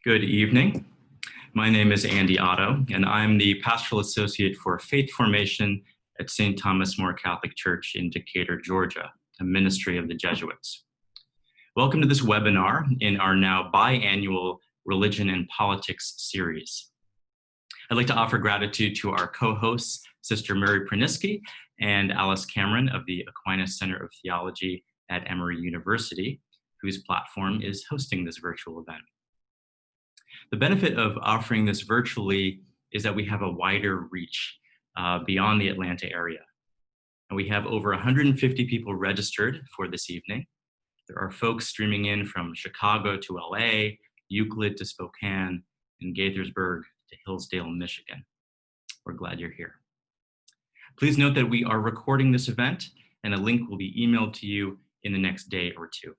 Good evening. My name is Andy Otto, and I'm the Pastoral Associate for Faith Formation at St. Thomas More Catholic Church in Decatur, Georgia, a ministry of the Jesuits. Welcome to this webinar in our now biannual Religion and Politics series. I'd like to offer gratitude to our co-hosts, Sister Mary Pruniski and Alice Cameron of the Aquinas Center of Theology at Emory University, whose platform is hosting this virtual event. The benefit of offering this virtually is that we have a wider reach beyond the Atlanta area. And we have over 150 people registered for this evening. There are folks streaming in from Chicago to LA, Euclid to Spokane, and Gaithersburg to Hillsdale, Michigan. We're glad you're here. Please note that we are recording this event and a link will be emailed to you in the next day or two.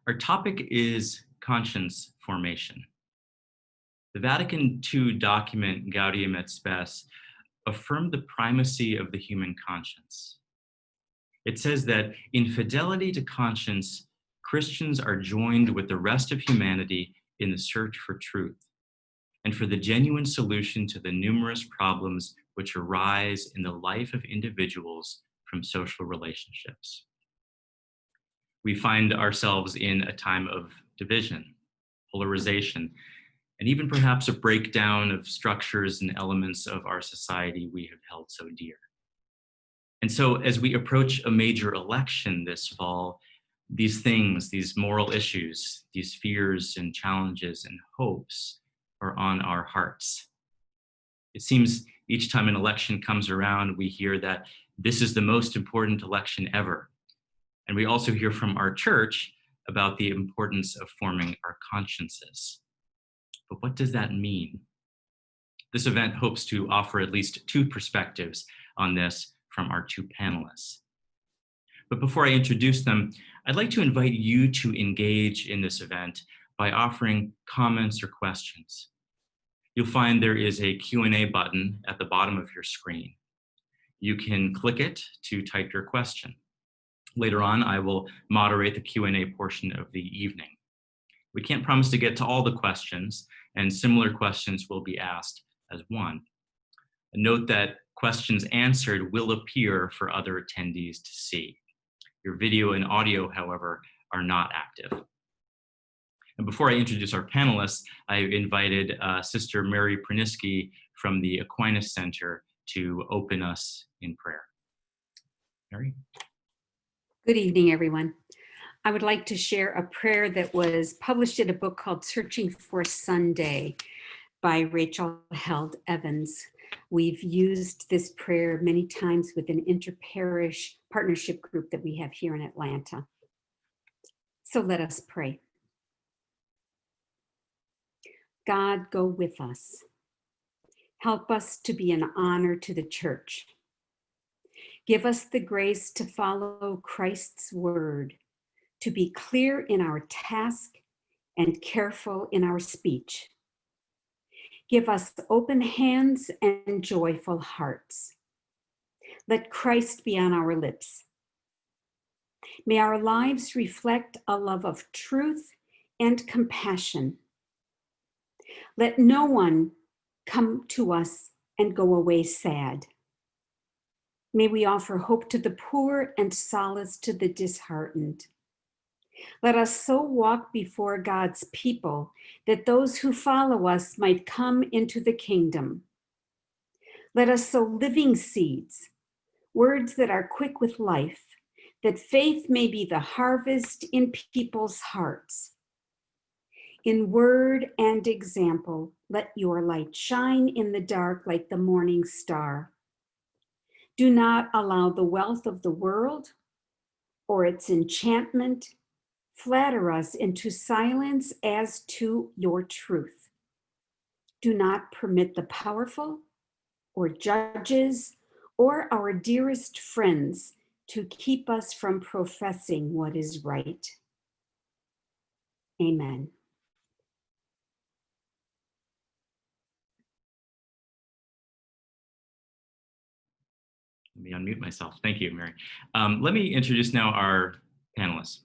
Our topic is conscience formation. The Vatican II document Gaudium et Spes affirmed the primacy of the human conscience. It says that in fidelity to conscience, Christians are joined with the rest of humanity in the search for truth and for the genuine solution to the numerous problems which arise in the life of individuals from social relationships. We find ourselves in a time of division, polarization, and even perhaps a breakdown of structures and elements of our society we have held so dear. And so as we approach a major election this fall, these things, these moral issues, these fears and challenges and hopes are on our hearts. It seems each time an election comes around, we hear that this is the most important election ever. And we also hear from our church about the importance of forming our consciences. But what does that mean? This event hopes to offer at least two perspectives on this from our two panelists. But before I introduce them, I'd like to invite you to engage in this event by offering comments or questions. You'll find there is a Q&A button at the bottom of your screen. You can click it to type your question. Later on, I will moderate the Q&A portion of the evening. We can't promise to get to all the questions, and similar questions will be asked as one. Note that questions answered will appear for other attendees to see. Your video and audio, however, are not active. And before I introduce our panelists, I've invited Sister Mary Pruniski from the Aquinas Center to open us in prayer. Mary? Good evening, everyone. I would like to share a prayer that was published in a book called Searching for Sunday by Rachel Held Evans. We've used this prayer many times with an interparish partnership group that we have here in Atlanta. So let us pray. God, go with us. Help us to be an honor to the church. Give us the grace to follow Christ's word, to be clear in our task and careful in our speech. Give us open hands and joyful hearts. Let Christ be on our lips. May our lives reflect a love of truth and compassion. Let no one come to us and go away sad. May we offer hope to the poor and solace to the disheartened. Let us so walk before God's people that those who follow us might come into the kingdom. Let us sow living seeds, words that are quick with life, that faith may be the harvest in people's hearts. In word and example, let your light shine in the dark like the morning star. Do not allow the wealth of the world or its enchantment flatter us into silence as to your truth. Do not permit the powerful or judges or our dearest friends to keep us from professing what is right. Amen. Let me unmute myself. Thank you, Mary. Let me introduce now our panelists.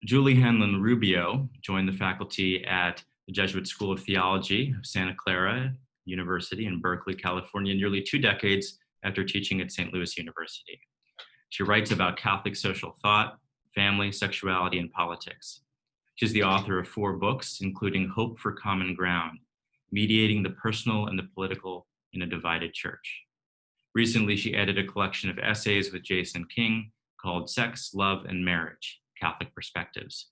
Julie Hanlon Rubio joined the faculty at the Jesuit School of Theology of Santa Clara University in Berkeley, California, nearly 2 decades after teaching at St. Louis University. She writes about Catholic social thought, family, sexuality, and politics. She's the author of 4 books, including Hope for Common Ground, Mediating the Personal and the Political in a Divided Church. Recently, she edited a collection of essays with Jason King called Sex, Love, and Marriage, Catholic Perspectives.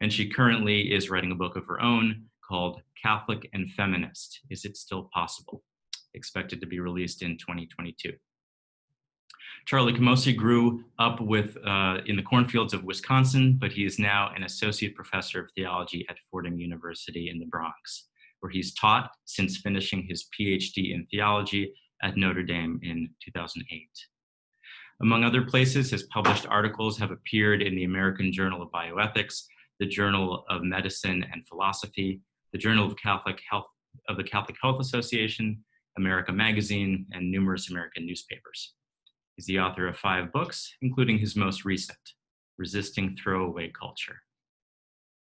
And she currently is writing a book of her own called Catholic and Feminist, Is It Still Possible? Expected to be released in 2022. Charlie Camosy grew up in the cornfields of Wisconsin, but he is now an associate professor of theology at Fordham University in the Bronx, where he's taught since finishing his PhD in theology at Notre Dame in 2008. Among other places, his published articles have appeared in the American Journal of Bioethics, the Journal of Medicine and Philosophy, the Journal of the Catholic Health Association, America Magazine, and numerous American newspapers. He's the author of 5 books, including his most recent, Resisting Throwaway Culture.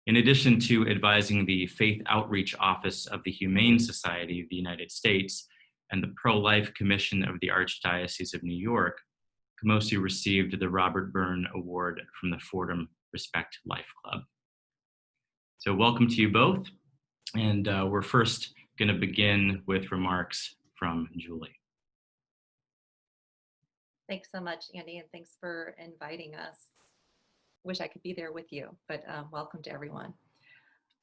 In addition to advising the Faith Outreach Office of the Humane Society of the United States and the Pro-Life Commission of the Archdiocese of New York, Camosy received the Robert Byrne Award from the Fordham Respect Life Club. So welcome to you both. And we're first going to begin with remarks from Julie. Thanks so much, Andy, and thanks for inviting us. Wish I could be there with you, but welcome to everyone.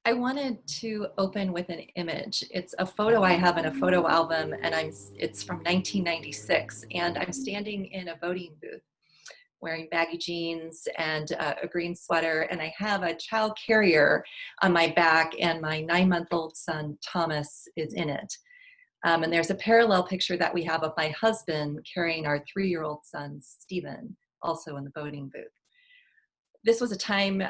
I wanted to open with an image. It's a photo I have in a photo album, and it's from 1996, and I'm standing in a voting booth wearing baggy jeans and a green sweater, and I have a child carrier on my back, and my 9-month-old son, Thomas, is in it. And there's a parallel picture that we have of my husband carrying our 3-year-old son, Stephen, also in the voting booth. This was a time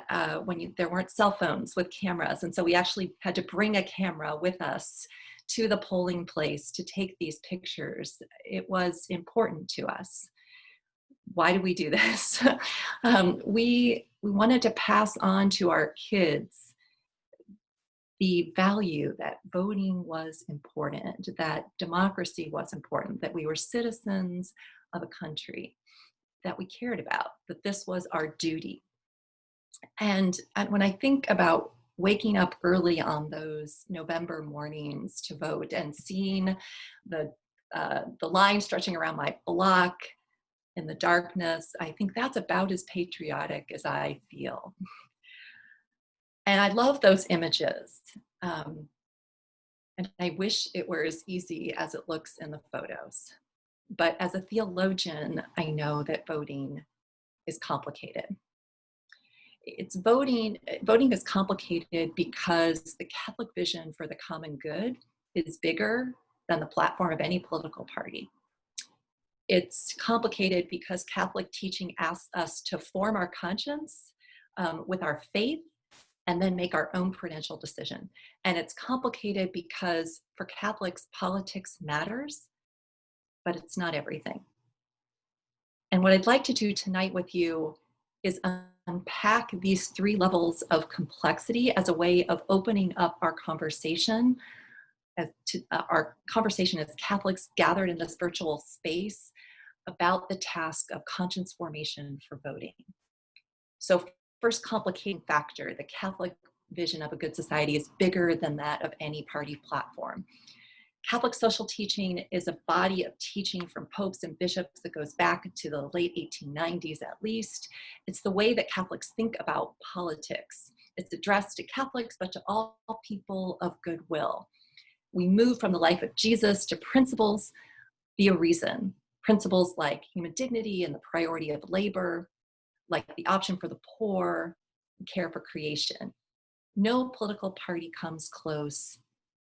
when there weren't cell phones with cameras, and so we actually had to bring a camera with us to the polling place to take these pictures. It was important to us. Why do we do this? We wanted to pass on to our kids the value that voting was important, that democracy was important, that we were citizens of a country that we cared about, that this was our duty. And when I think about waking up early on those November mornings to vote and seeing the line stretching around my block in the darkness, I think that's about as patriotic as I feel. And I love those images. And I wish it were as easy as it looks in the photos. But as a theologian, I know that voting is complicated. Voting is complicated because the Catholic vision for the common good is bigger than the platform of any political party. It's complicated because Catholic teaching asks us to form our conscience with our faith and then make our own prudential decision. And it's complicated because for Catholics, politics matters, but it's not everything. And what I'd like to do tonight with you is unpack these 3 levels of complexity as a way of opening up our conversation, our conversation as Catholics gathered in this virtual space about the task of conscience formation for voting. So first complicating factor, the Catholic vision of a good society is bigger than that of any party platform. Catholic social teaching is a body of teaching from popes and bishops that goes back to the late 1890s at least. It's the way that Catholics think about politics. It's addressed to Catholics, but to all people of goodwill. We move from the life of Jesus to principles via reason. Principles like human dignity and the priority of labor, like the option for the poor, and care for creation. No political party comes close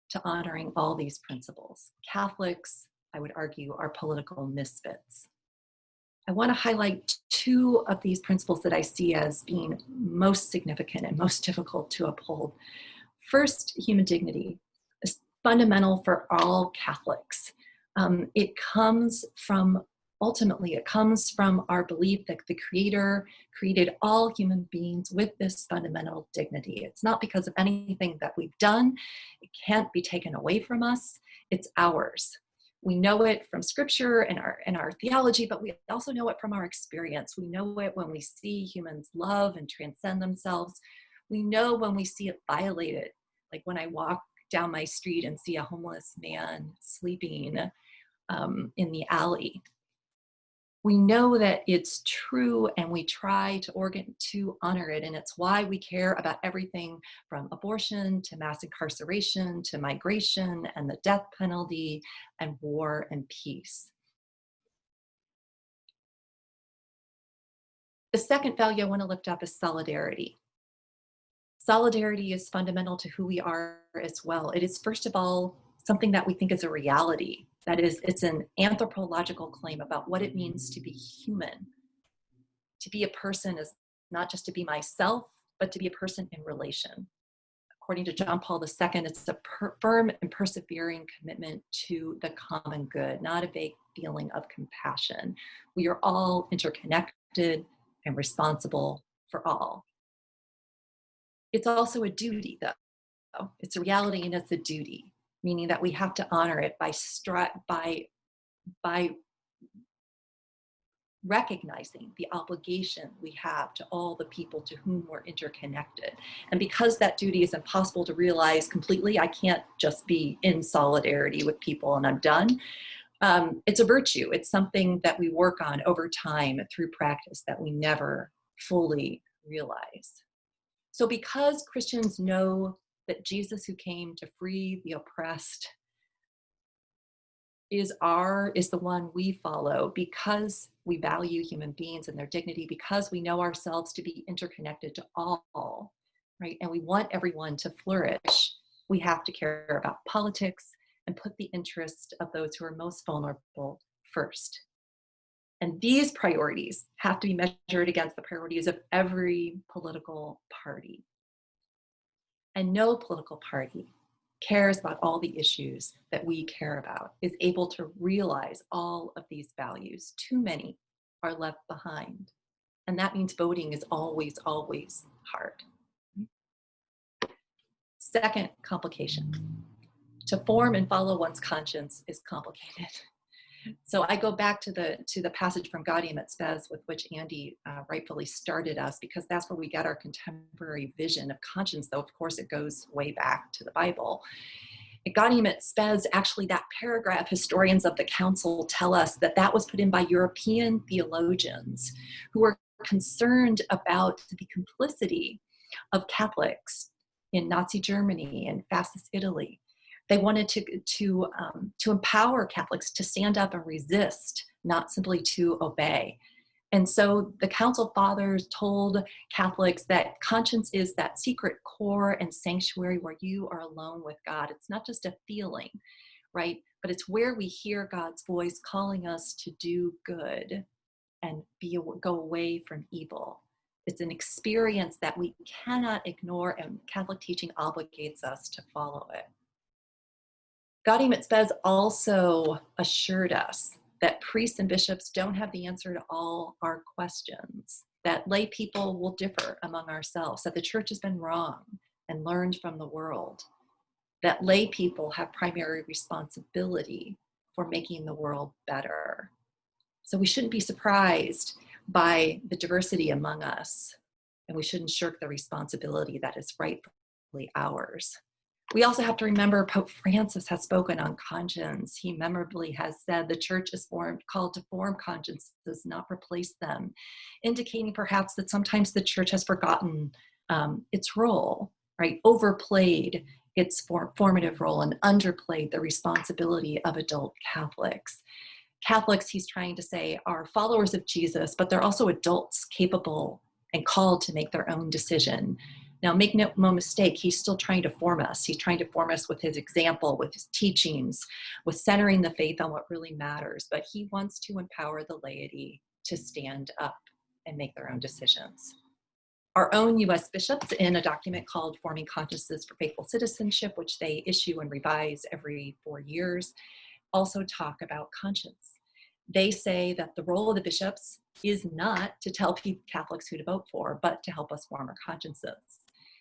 to honoring all these principles. Catholics, I would argue, are political misfits. I want to highlight 2 of these principles that I see as being most significant and most difficult to uphold. First, human dignity is fundamental for all Catholics. It comes from Ultimately, it comes from our belief that the Creator created all human beings with this fundamental dignity. It's not because of anything that we've done. It can't be taken away from us. It's ours. We know it from scripture and our theology, but we also know it from our experience. We know it when we see humans love and transcend themselves. We know when we see it violated, like when I walk down my street and see a homeless man sleeping in the alley. We know that it's true, and we try to honor it, and it's why we care about everything from abortion to mass incarceration to migration and the death penalty and war and peace. The second value I want to lift up is solidarity. Solidarity is fundamental to who we are as well. It is, first of all, something that we think is a reality. That is, it's an anthropological claim about what it means to be human. To be a person is not just to be myself, but to be a person in relation. According to John Paul II, it's a firm and persevering commitment to the common good, not a vague feeling of compassion. We are all interconnected and responsible for all. It's also a duty, though. It's a reality and it's a duty, meaning that we have to honor it by recognizing the obligation we have to all the people to whom we're interconnected. And because that duty is impossible to realize completely, I can't just be in solidarity with people and I'm done. It's a virtue. It's something that we work on over time through practice that we never fully realize. So because Christians know that Jesus, who came to free the oppressed, is the one we follow, because we value human beings and their dignity, because we know ourselves to be interconnected to all, right? And we want everyone to flourish. We have to care about politics and put the interest of those who are most vulnerable first. And these priorities have to be measured against the priorities of every political party. And no political party cares about all the issues that we care about, is able to realize all of these values. Too many are left behind. And that means voting is always, always hard. Second complication. To form and follow one's conscience is complicated. So I go back to the passage from Gaudium et Spes with which Andy rightfully started us, because that's where we get our contemporary vision of conscience, though of course it goes way back to the Bible. At Gaudium et Spes, actually that paragraph, historians of the council tell us that that was put in by European theologians who were concerned about the complicity of Catholics in Nazi Germany and fascist Italy. They wanted to empower Catholics to stand up and resist, not simply to obey. And so the Council Fathers told Catholics that conscience is that secret core and sanctuary where you are alone with God. It's not just a feeling, right? But it's where we hear God's voice calling us to do good and go away from evil. It's an experience that we cannot ignore, and Catholic teaching obligates us to follow it. Gaudium et Spes also assured us that priests and bishops don't have the answer to all our questions, that lay people will differ among ourselves, that the church has been wrong and learned from the world, that lay people have primary responsibility for making the world better. So we shouldn't be surprised by the diversity among us, and we shouldn't shirk the responsibility that is rightfully ours. We also have to remember Pope Francis has spoken on conscience. He memorably has said the church is called to form consciences, not replace them, indicating perhaps that sometimes the church has forgotten its role, right? Overplayed its formative role and underplayed the responsibility of adult Catholics. Catholics, he's trying to say, are followers of Jesus, but they're also adults capable and called to make their own decision. Now, make no mistake, he's still trying to form us. He's trying to form us with his example, with his teachings, with centering the faith on what really matters. But he wants to empower the laity to stand up and make their own decisions. Our own US bishops, in a document called Forming Consciences for Faithful Citizenship, which they issue and revise every 4 years, also talk about conscience. They say that the role of the bishops is not to tell Catholics who to vote for, but to help us form our consciences.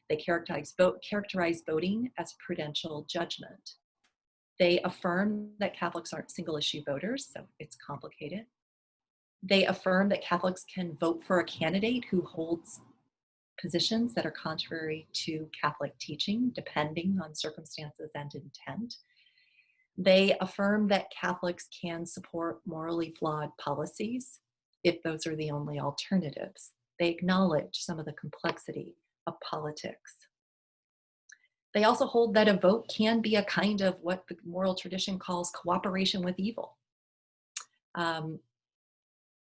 They characterize voting as prudential judgment. They affirm that Catholics aren't single-issue voters, so it's complicated. They affirm that Catholics can vote for a candidate who holds positions that are contrary to Catholic teaching, depending on circumstances and intent. They affirm that Catholics can support morally flawed policies if those are the only alternatives. They acknowledge some of the complexity of politics. They also hold that a vote can be a kind of what the moral tradition calls cooperation with evil.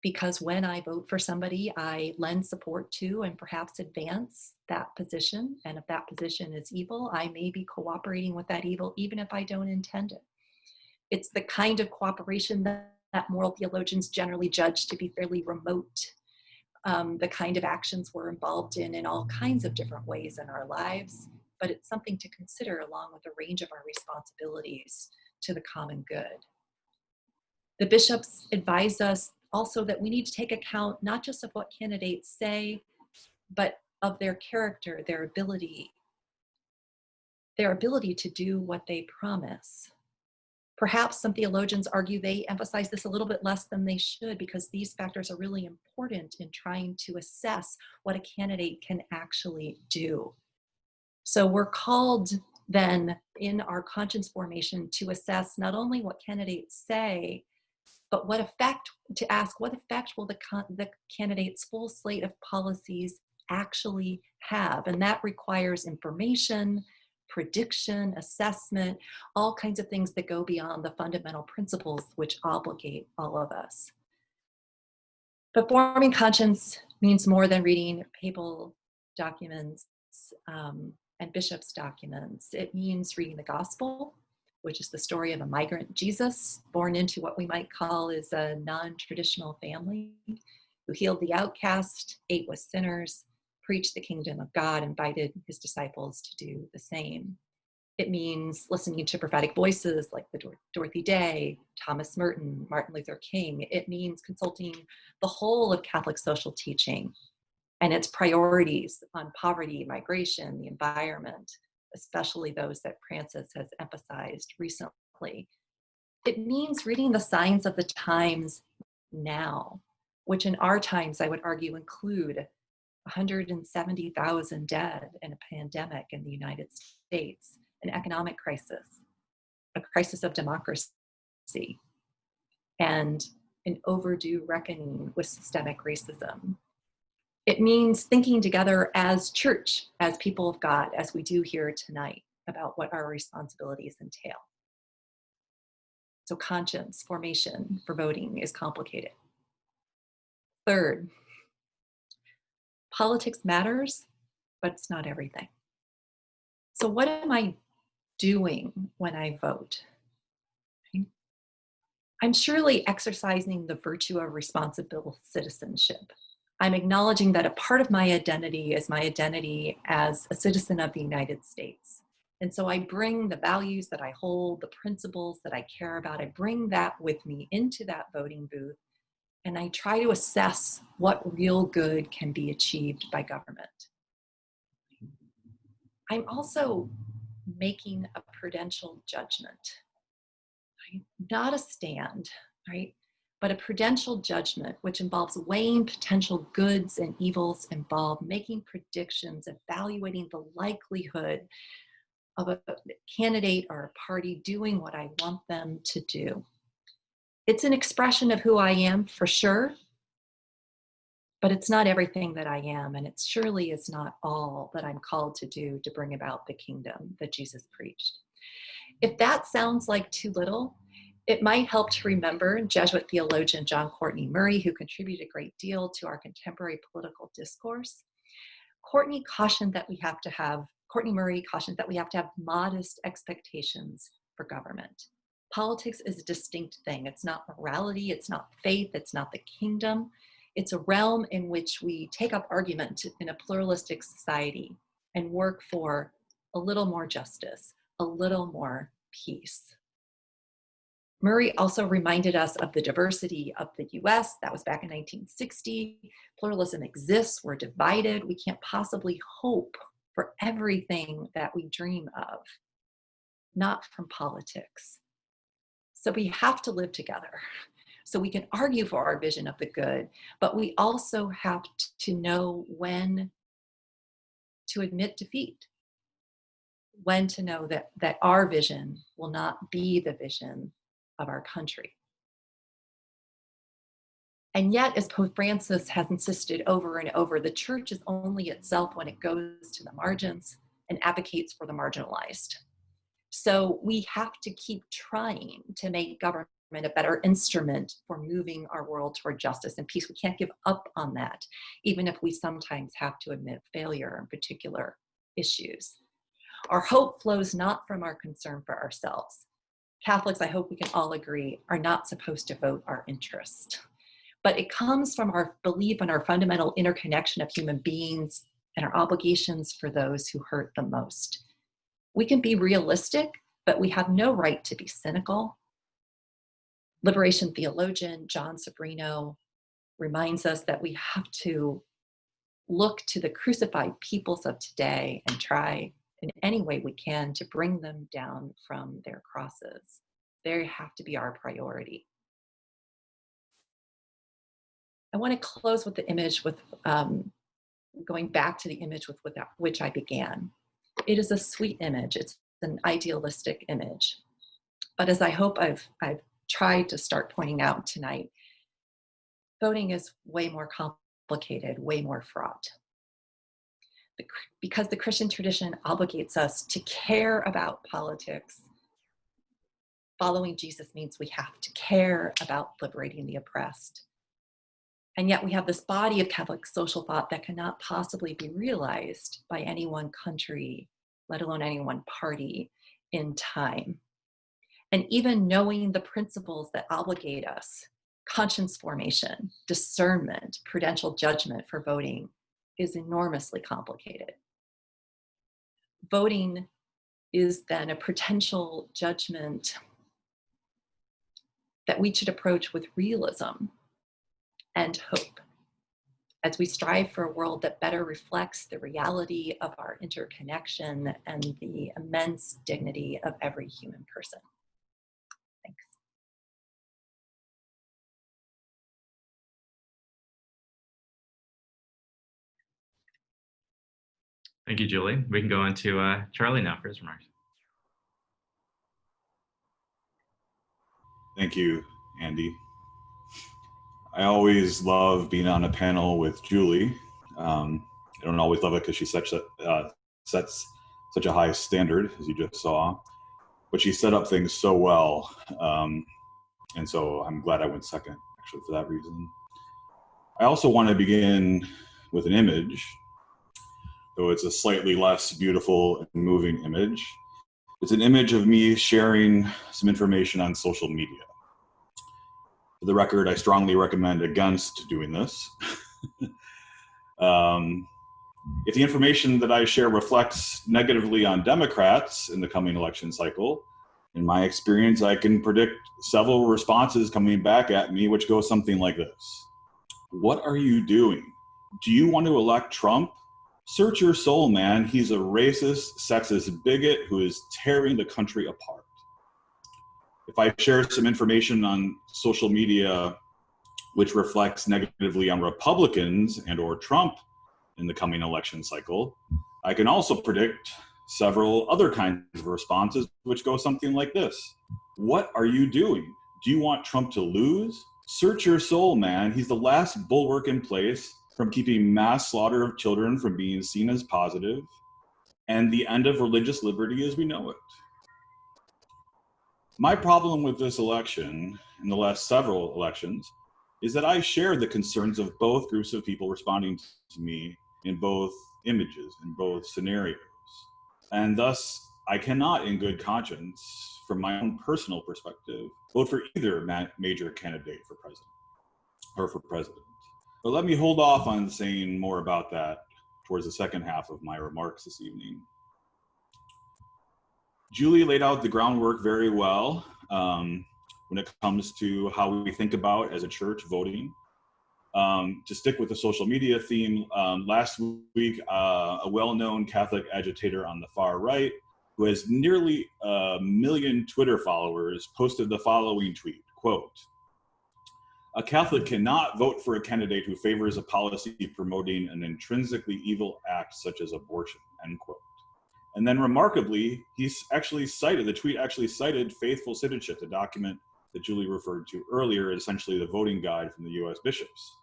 Because when I vote for somebody, I lend support to and perhaps advance that position. And if that position is evil, I may be cooperating with that evil, even if I don't intend it. It's the kind of cooperation that moral theologians generally judge to be fairly remote. The kind of actions we're involved in all kinds of different ways in our lives, but it's something to consider along with the range of our responsibilities to the common good. The bishops advise us also that we need to take account not just of what candidates say, but of their character, their ability to do what they promise. Perhaps some theologians argue they emphasize this a little bit less than they should, because these factors are really important in trying to assess what a candidate can actually do. So we're called then in our conscience formation to assess not only what candidates say, but what effect will the candidate's full slate of policies actually have? And that requires information, prediction, assessment, all kinds of things that go beyond the fundamental principles which obligate all of us. But forming conscience means more than reading papal documents and bishops' documents. It means reading the gospel, which is the story of a migrant Jesus born into what we might call is a non-traditional family, who healed the outcast, ate with sinners, preached the kingdom of God, invited his disciples to do the same. It means listening to prophetic voices like the Dorothy Day, Thomas Merton, Martin Luther King. It means consulting the whole of Catholic social teaching and its priorities on poverty, migration, the environment, especially those that Francis has emphasized recently. It means reading the signs of the times now, which in our times I would argue include 170,000 dead in a pandemic in the United States, an economic crisis, a crisis of democracy, and an overdue reckoning with systemic racism. It means thinking together as church, as people of God, as we do here tonight, about what our responsibilities entail. So conscience formation for voting is complicated. Third, politics matters, but it's not everything. So what am I doing when I vote? I'm surely exercising the virtue of responsible citizenship. I'm acknowledging that a part of my identity is my identity as a citizen of the United States. And so I bring the values that I hold, the principles that I care about, I bring that with me into that voting booth, and I try to assess what real good can be achieved by government. I'm also making a prudential judgment, right? Not a stand, right? But a prudential judgment, which involves weighing potential goods and evils involved, making predictions, evaluating the likelihood of a candidate or a party doing what I want them to do. It's an expression of who I am, for sure, but it's not everything that I am, and it surely is not all that I'm called to do to bring about the kingdom that Jesus preached. If that sounds like too little, it might help to remember Jesuit theologian John Courtney Murray, who contributed a great deal to our contemporary political discourse. Courtney Murray cautioned that we have to have modest expectations for government. Politics is a distinct thing. It's not morality, it's not faith, it's not the kingdom. It's a realm in which we take up argument in a pluralistic society and work for a little more justice, a little more peace. Murray also reminded us of the diversity of the US. That was back in 1960. Pluralism exists, we're divided. We can't possibly hope for everything that we dream of, not from politics. So we have to live together. So we can argue for our vision of the good, but we also have to know when to admit defeat, when to know that our vision will not be the vision of our country. And yet, as Pope Francis has insisted over and over, the church is only itself when it goes to the margins and advocates for the marginalized. So we have to keep trying to make government a better instrument for moving our world toward justice and peace. We can't give up on that, even if we sometimes have to admit failure in particular issues. Our hope flows not from our concern for ourselves. Catholics, I hope we can all agree, are not supposed to vote our interest. But it comes from our belief in our fundamental interconnection of human beings and our obligations for those who hurt the most. We can be realistic, but we have no right to be cynical. Liberation theologian John Sobrino reminds us that we have to look to the crucified peoples of today and try in any way we can to bring them down from their crosses. They have to be our priority. I want to close with the image with going back to the image with which I began. It is a sweet image. It's an idealistic image. But as I hope I've tried to start pointing out tonight, voting is way more complicated, way more fraught. Because the Christian tradition obligates us to care about politics, following Jesus means we have to care about liberating the oppressed. And yet we have this body of Catholic social thought that cannot possibly be realized by any one country, let alone any one party in time. And even knowing the principles that obligate us, conscience formation, discernment, prudential judgment for voting, is enormously complicated. Voting is then a potential judgment that we should approach with realism and hope as we strive for a world that better reflects the reality of our interconnection and the immense dignity of every human person. Thanks. Thank you, Julie. We can go into Charlie now for his remarks. Thank you, Andy. I always love being on a panel with Julie. I don't always love it because she sets such a high standard, as you just saw, but she set up things so well. And so I'm glad I went second, actually, for that reason. I also want to begin with an image, though it's a slightly less beautiful and moving image. It's an image of me sharing some information on social media. For the record, I strongly recommend against doing this. If the information that I share reflects negatively on Democrats in the coming election cycle, in my experience, I can predict several responses coming back at me, which go something like this. What are you doing? Do you want to elect Trump? Search your soul, man. He's a racist, sexist bigot who is tearing the country apart. If I share some information on social media which reflects negatively on Republicans and or Trump in the coming election cycle, I can also predict several other kinds of responses which go something like this. What are you doing? Do you want Trump to lose? Search your soul, man. He's the last bulwark in place from keeping mass slaughter of children from being seen as positive and the end of religious liberty as we know it. My problem with this election, and the last several elections, is that I share the concerns of both groups of people responding to me in both images, in both scenarios. And thus, I cannot, in good conscience, from my own personal perspective, vote for either major candidate for president. But let me hold off on saying more about that towards the second half of my remarks this evening. Julie laid out the groundwork very well when it comes to how we think about, as a church, voting. To stick with the social media theme, last week, a well-known Catholic agitator on the far right, who has nearly 1 million Twitter followers, posted the following tweet, quote, "A Catholic cannot vote for a candidate who favors a policy promoting an intrinsically evil act such as abortion," end quote. And then remarkably, the tweet actually cited Faithful Citizenship, the document that Julie referred to earlier, essentially the voting guide from the US bishops.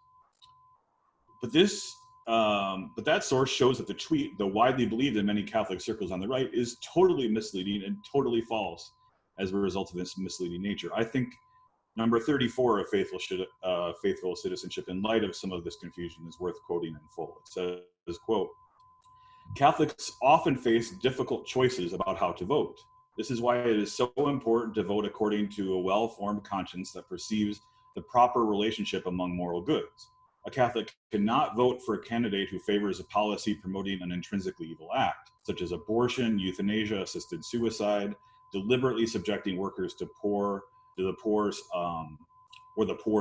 But that source shows that the tweet, though widely believed in many Catholic circles on the right, is totally misleading and totally false as a result of this misleading nature. I think number 34 of Faithful Citizenship, in light of some of this confusion, is worth quoting in full. It says, quote, "Catholics often face difficult choices about how to vote. This is why it is so important to vote according to a well-formed conscience that perceives the proper relationship among moral goods. A Catholic cannot vote for a candidate who favors a policy promoting an intrinsically evil act, such as abortion, euthanasia, assisted suicide, deliberately subjecting workers to the poor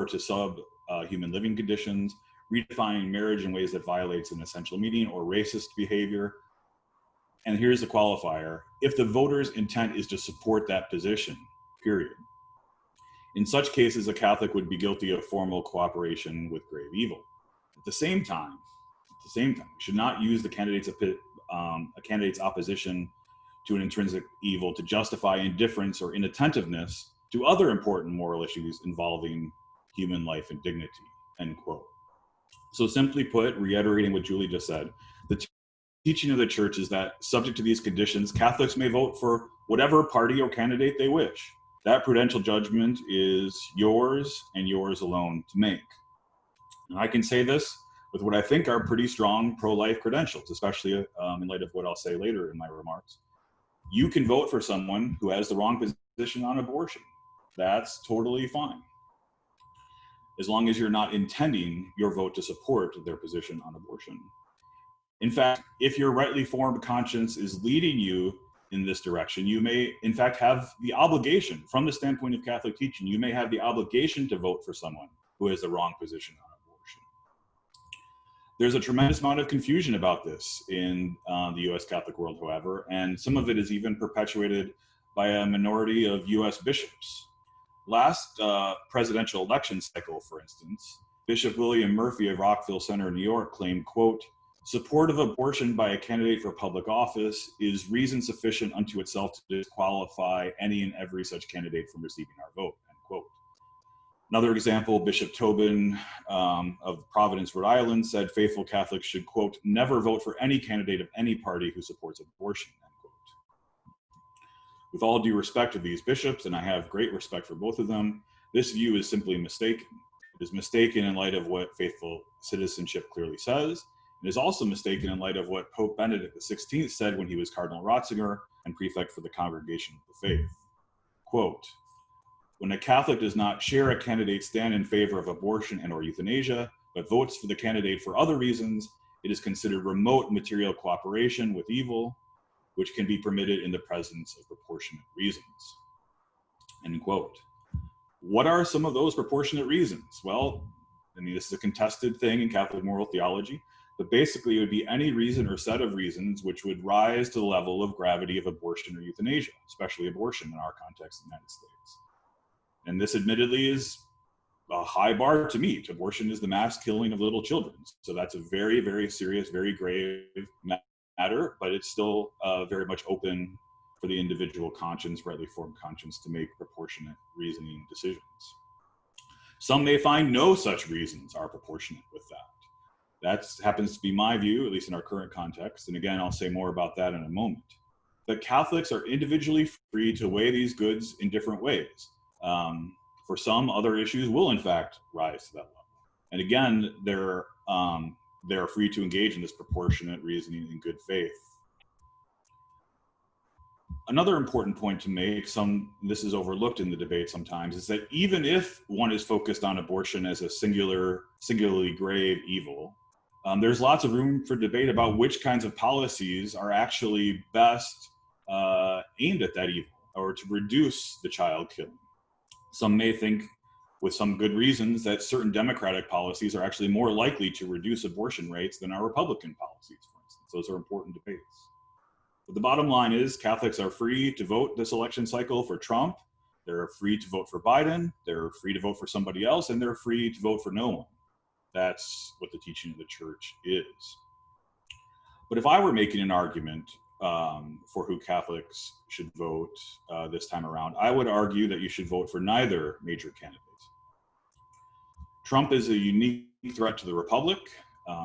to subhuman living conditions, redefining marriage in ways that violates an essential meaning, or racist behavior." And here's the qualifier: if the voter's intent is to support that position, period. In such cases, a Catholic would be guilty of formal cooperation with grave evil. At the same time, we should not use a candidate's opposition to an intrinsic evil to justify indifference or inattentiveness to other important moral issues involving human life and dignity, end quote. So simply put, reiterating what Julie just said, the teaching of the church is that, subject to these conditions, Catholics may vote for whatever party or candidate they wish. That prudential judgment is yours and yours alone to make. And I can say this with what I think are pretty strong pro-life credentials, especially in light of what I'll say later in my remarks. You can vote for someone who has the wrong position on abortion. That's totally fine, as long as you're not intending your vote to support their position on abortion. In fact, if your rightly formed conscience is leading you in this direction, you may, in fact, have the obligation, from the standpoint of Catholic teaching, you may have the obligation to vote for someone who has the wrong position on abortion. There's a tremendous amount of confusion about this in the US Catholic world, however, and some of it is even perpetuated by a minority of US bishops. Last presidential election cycle, for instance, Bishop William Murphy of Rockville Center, New York, claimed, quote, "Support of abortion by a candidate for public office is reason sufficient unto itself to disqualify any and every such candidate from receiving our vote," end quote. Another example, Bishop Tobin of Providence, Rhode Island, said faithful Catholics should, quote, "never vote for any candidate of any party who supports abortion," end quote. With all due respect to these bishops, and I have great respect for both of them, this view is simply mistaken. It is mistaken in light of what Faithful Citizenship clearly says. It is also mistaken in light of what Pope Benedict XVI said when he was Cardinal Ratzinger and prefect for the Congregation of the Faith. Quote, "When a Catholic does not share a candidate's stand in favor of abortion and or euthanasia, but votes for the candidate for other reasons, it is considered remote material cooperation with evil, which can be permitted in the presence of proportionate reasons," end quote. What are some of those proportionate reasons? Well, I mean, this is a contested thing in Catholic moral theology, but basically it would be any reason or set of reasons which would rise to the level of gravity of abortion or euthanasia, especially abortion in our context in the United States. And this admittedly is a high bar to meet. Abortion is the mass killing of little children. So that's a very, very serious, very grave matter, but it's still very much open for the individual conscience, rightly formed conscience, to make proportionate reasoning decisions. Some may find no such reasons are proportionate with that. That happens to be my view, at least in our current context. And again, I'll say more about that in a moment. But Catholics are individually free to weigh these goods in different ways. For some, other issues will in fact rise to that level. And again, they're free to engage in this proportionate reasoning in good faith. Another important point to make, this is overlooked in the debate sometimes, is that even if one is focused on abortion as a singularly grave evil, there's lots of room for debate about which kinds of policies are actually best aimed at that evil or to reduce the child killing. Some may think, with some good reasons, that certain Democratic policies are actually more likely to reduce abortion rates than our Republican policies, for instance. Those are important debates. But the bottom line is Catholics are free to vote this election cycle for Trump. They're free to vote for Biden. They're free to vote for somebody else, and they're free to vote for no one. That's what the teaching of the church is. But if I were making an argument for who Catholics should vote this time around, I would argue that you should vote for neither major candidate. Trump is a unique threat to the republic.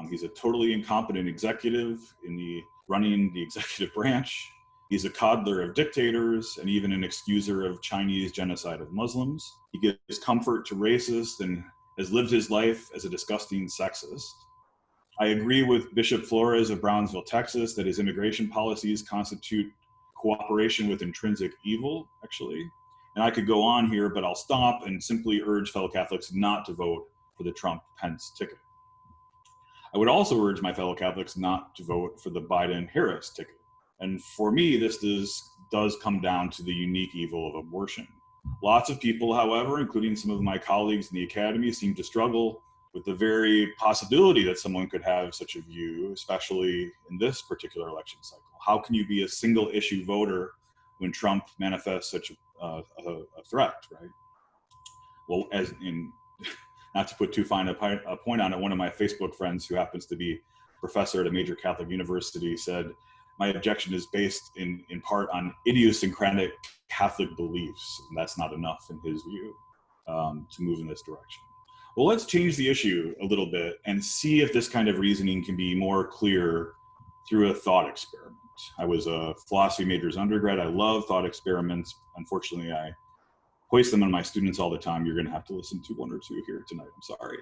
He's a totally incompetent executive in running the executive branch. He's a coddler of dictators and even an excuser of Chinese genocide of Muslims. He gives comfort to racists and has lived his life as a disgusting sexist. I agree with Bishop Flores of Brownsville, Texas, that his immigration policies constitute cooperation with intrinsic evil, actually. And I could go on here, but I'll stop and simply urge fellow Catholics not to vote for the Trump-Pence ticket. I would also urge my fellow Catholics not to vote for the Biden-Harris ticket. And for me, this does come down to the unique evil of abortion. Lots of people, however, including some of my colleagues in the academy, seem to struggle with the very possibility that someone could have such a view, especially in this particular election cycle. How can you be a single issue voter when Trump manifests such a threat, right? Well, not to put too fine a point on it, one of my Facebook friends who happens to be professor at a major Catholic university said, my objection is based in part on idiosyncratic Catholic beliefs, and that's not enough in his view to move in this direction. Well, let's change the issue a little bit and see if this kind of reasoning can be more clear through a thought experiment. I was a philosophy major's undergrad. I love thought experiments. Unfortunately, I hoist them on my students all the time. You're going to have to listen to one or two here tonight. I'm sorry.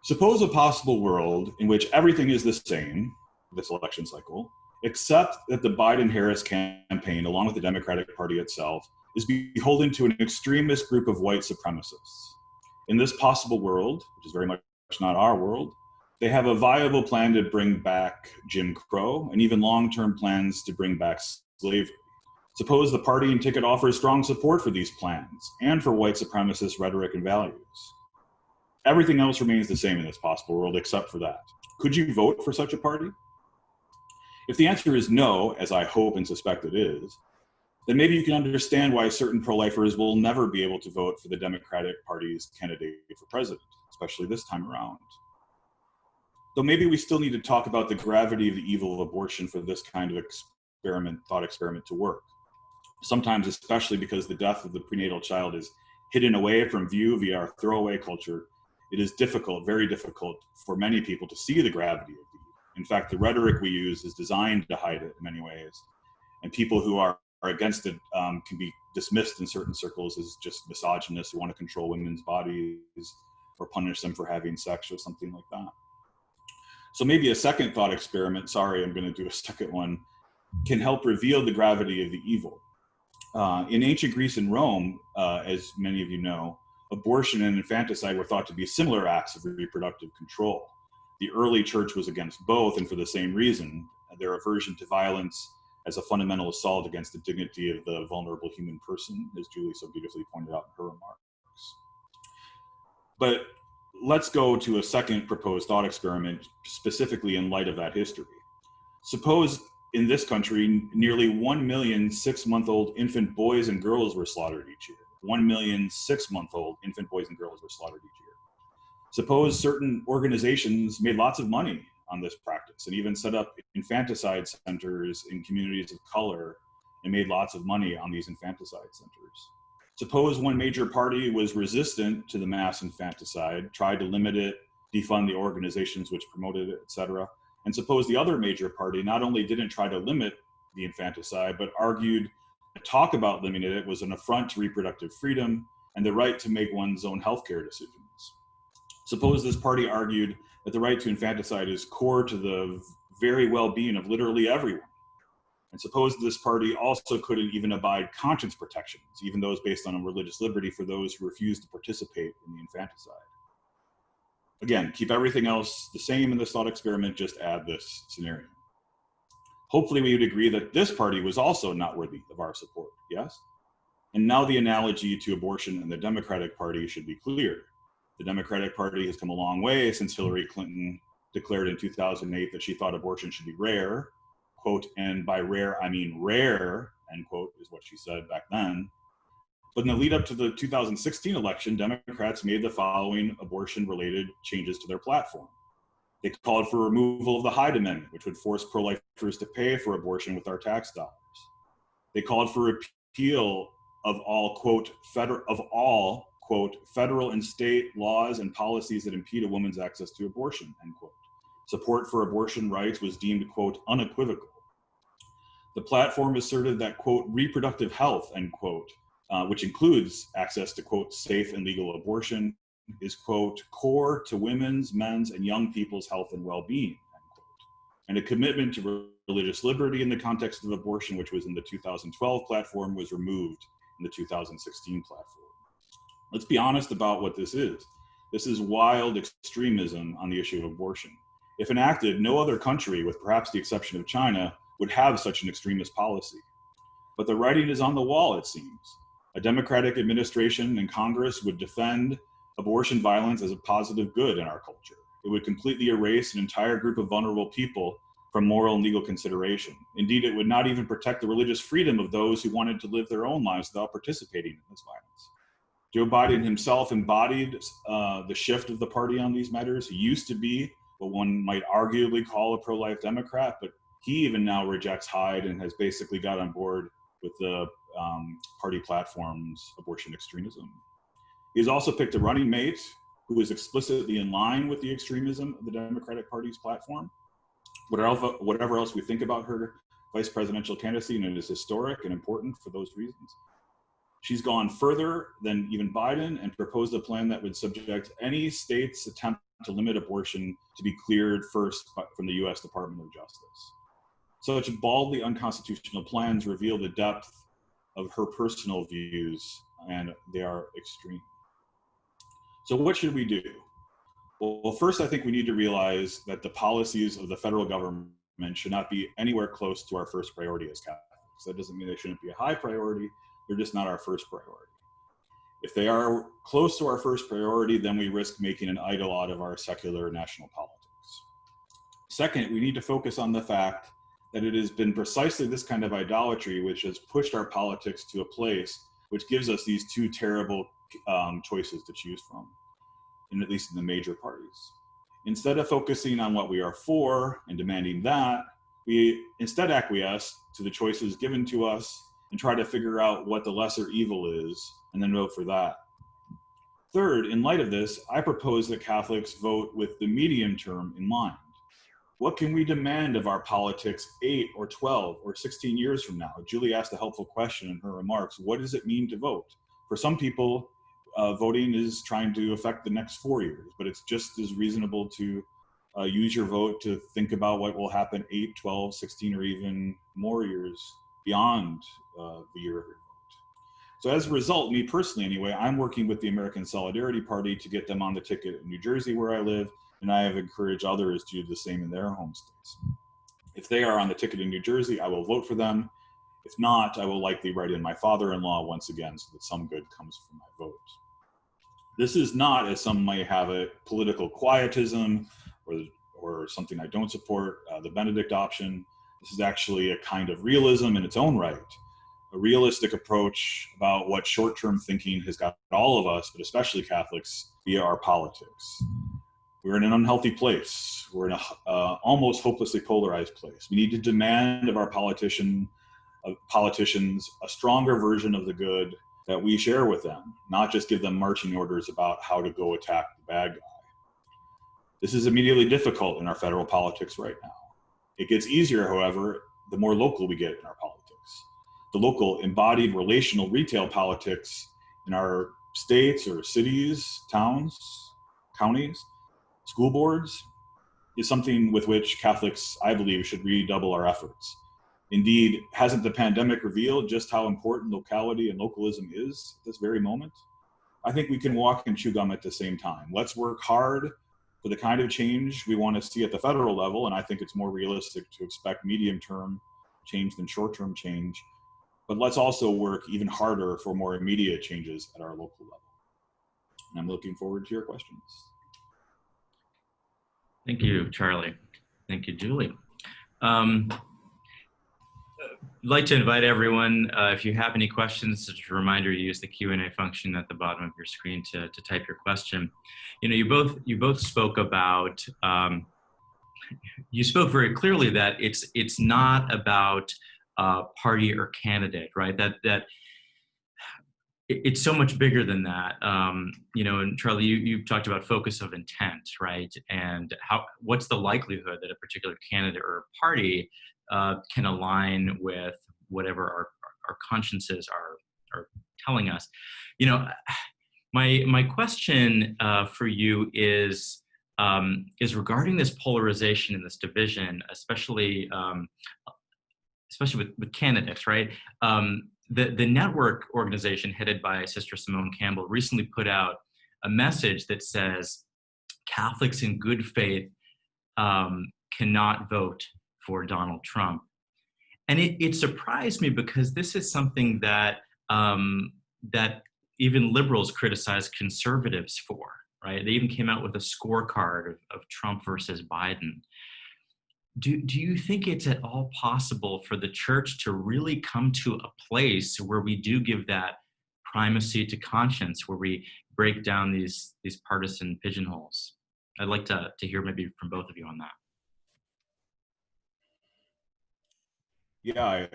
Suppose a possible world in which everything is the same, this election cycle, except that the Biden-Harris campaign, along with the Democratic Party itself, is beholden to an extremist group of white supremacists. In this possible world, which is very much not our world, they have a viable plan to bring back Jim Crow and even long-term plans to bring back slavery. Suppose the party and ticket offers strong support for these plans and for white supremacist rhetoric and values. Everything else remains the same in this possible world except for that. Could you vote for such a party? If the answer is no, as I hope and suspect it is, then maybe you can understand why certain pro-lifers will never be able to vote for the Democratic Party's candidate for president, especially this time around. Though maybe we still need to talk about the gravity of the evil of abortion for this kind of thought experiment to work. Sometimes, especially because the death of the prenatal child is hidden away from view via our throwaway culture, it is difficult, very difficult for many people to see the gravity of the evil. In fact, the rhetoric we use is designed to hide it in many ways. And people who are against it can be dismissed in certain circles as just misogynists who want to control women's bodies or punish them for having sex or something like that. So maybe a second thought experiment, sorry, I'm going to do a second one, can help reveal the gravity of the evil. In ancient Greece and Rome, as many of you know, abortion and infanticide were thought to be similar acts of reproductive control. The early church was against both, and for the same reason, their aversion to violence as a fundamental assault against the dignity of the vulnerable human person, as Julie so beautifully pointed out in her remarks. But let's go to a second proposed thought experiment, specifically in light of that history. Suppose in this country, nearly 1 million 6-month-old infant boys and girls were slaughtered each year. 1 million 6-month-old infant boys and girls were slaughtered each year. Suppose certain organizations made lots of money on this practice and even set up infanticide centers in communities of color and made lots of money on these infanticide centers. Suppose one major party was resistant to the mass infanticide, tried to limit it, defund the organizations which promoted it, etc. And suppose the other major party not only didn't try to limit the infanticide, but argued that talk about limiting it was an affront to reproductive freedom and the right to make one's own healthcare decisions. Suppose this party argued that the right to infanticide is core to the very well-being of literally everyone. And suppose this party also couldn't even abide conscience protections, even those based on religious liberty for those who refuse to participate in the infanticide. Again, keep everything else the same in this thought experiment, just add this scenario. Hopefully we would agree that this party was also not worthy of our support, yes? And now the analogy to abortion and the Democratic Party should be clear. The Democratic Party has come a long way since Hillary Clinton declared in 2008 that she thought abortion should be rare, quote, and by rare, I mean rare, end quote, is what she said back then. But in the lead up to the 2016 election, Democrats made the following abortion-related changes to their platform. They called for removal of the Hyde Amendment, which would force pro-lifers to pay for abortion with our tax dollars. They called for repeal of all, quote, federal and state laws and policies that impede a woman's access to abortion, end quote. Support for abortion rights was deemed, quote, unequivocal. The platform asserted that, quote, reproductive health, end quote, which includes access to, quote, safe and legal abortion, is, quote, core to women's, men's, and young people's health and well-being, end quote. And a commitment to religious liberty in the context of abortion, which was in the 2012 platform, was removed in the 2016 platform. Let's be honest about what this is. This is wild extremism on the issue of abortion. If enacted, no other country, with perhaps the exception of China, would have such an extremist policy. But the writing is on the wall, it seems. A Democratic administration and Congress would defend abortion violence as a positive good in our culture. It would completely erase an entire group of vulnerable people from moral and legal consideration. Indeed, it would not even protect the religious freedom of those who wanted to live their own lives without participating in this violence. Joe Biden himself embodied the shift of the party on these matters. He used to be what one might arguably call a pro-life Democrat, but he even now rejects Hyde and has basically got on board with the party platform's abortion extremism. He's also picked a running mate who is explicitly in line with the extremism of the Democratic Party's platform. Whatever else we think about her vice presidential candidacy, and it is historic and important for those reasons. She's gone further than even Biden and proposed a plan that would subject any state's attempt to limit abortion to be cleared first from the US Department of Justice. Such baldly unconstitutional plans reveal the depth of her personal views, and they are extreme. So what should we do? Well, first, I think we need to realize that the policies of the federal government should not be anywhere close to our first priority as Catholics. That doesn't mean they shouldn't be a high priority. They're just not our first priority. If they are close to our first priority, then we risk making an idol out of our secular national politics. Second, we need to focus on the fact that it has been precisely this kind of idolatry which has pushed our politics to a place which gives us these two terrible choices to choose from, and at least in the major parties. Instead of focusing on what we are for and demanding that, we instead acquiesce to the choices given to us and try to figure out what the lesser evil is and then vote for that. Third, in light of this, I propose that Catholics vote with the medium term in mind. What can we demand of our politics 8 or 12 or 16 years from now? Julie asked a helpful question in her remarks. What does it mean to vote? For some people, voting is trying to affect the next 4 years, but it's just as reasonable to use your vote to think about what will happen 8, 12, 16, or even more years beyond the year of your vote. So as a result, me personally anyway, I'm working with the American Solidarity Party to get them on the ticket in New Jersey where I live, and I have encouraged others to do the same in their home states. If they are on the ticket in New Jersey, I will vote for them. If not, I will likely write in my father-in-law once again so that some good comes from my vote. This is not, as some might have it, political quietism or something I don't support, the Benedict option. This is actually a kind of realism in its own right, a realistic approach about what short-term thinking has got all of us, but especially Catholics, via our politics. We're in an unhealthy place. We're in a almost hopelessly polarized place. We need to demand of our politicians a stronger version of the good that we share with them, not just give them marching orders about how to go attack the bad guy. This is immediately difficult in our federal politics right now. It gets easier, however, the more local we get in our politics. The local embodied relational retail politics in our states or cities, towns, counties, school boards is something with which Catholics, I believe, should redouble our efforts. Indeed, hasn't the pandemic revealed just how important locality and localism is at this very moment? I think we can walk and chew gum at the same time. Let's work hard for the kind of change we want to see at the federal level, and I think it's more realistic to expect medium-term change than short-term change. but let's also work even harder for more immediate changes at our local level. And I'm looking forward to your questions. Thank you, Charlie. Thank you, Julie. I'd like to invite everyone, if you have any questions, just a reminder, you use the Q&A function at the bottom of your screen to type your question. You know, you both spoke about, you spoke very clearly that it's not about party or candidate, right? That it's so much bigger than that. You know, and Charlie, you talked about focus of intent, right? And what's the likelihood that a particular candidate or party can align with whatever our consciences are telling us. You know, my question for you is regarding this polarization and this division, especially with candidates, right? The network organization headed by Sister Simone Campbell recently put out a message that says Catholics in good faith cannot vote for Donald Trump. And it surprised me because this is something that that even liberals criticize conservatives for, right? They even came out with a scorecard of Trump versus Biden. Do you think it's at all possible for the church to really come to a place where we do give that primacy to conscience, where we break down these partisan pigeonholes? I'd like to hear maybe from both of you on that. Yeah,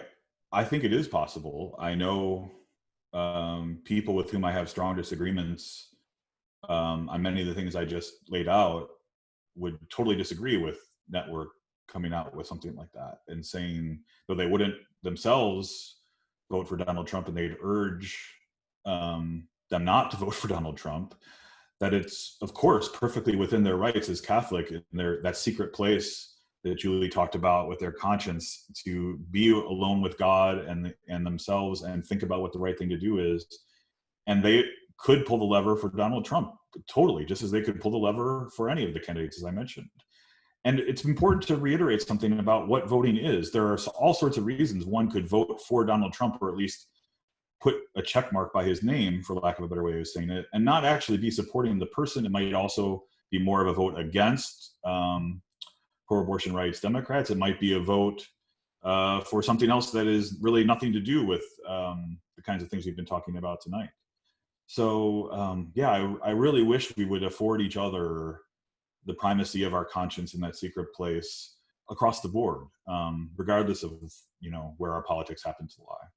I think it is possible. I know people with whom I have strong disagreements on many of the things I just laid out would totally disagree with network coming out with something like that and saying, though they wouldn't themselves vote for Donald Trump and they'd urge them not to vote for Donald Trump, that it's, of course, perfectly within their rights as Catholic in that secret place that Julie talked about with their conscience to be alone with God and themselves and think about what the right thing to do is. And they could pull the lever for Donald Trump, totally, just as they could pull the lever for any of the candidates, as I mentioned. And it's important to reiterate something about what voting is. There are all sorts of reasons one could vote for Donald Trump, or at least put a check mark by his name, for lack of a better way of saying it, and not actually be supporting the person. It might also be more of a vote against pro-abortion rights Democrats. It might be a vote for something else that is really nothing to do with the kinds of things we've been talking about tonight. So yeah, I really wish we would afford each other the primacy of our conscience in that secret place across the board, regardless of, you know, where our politics happen to lie.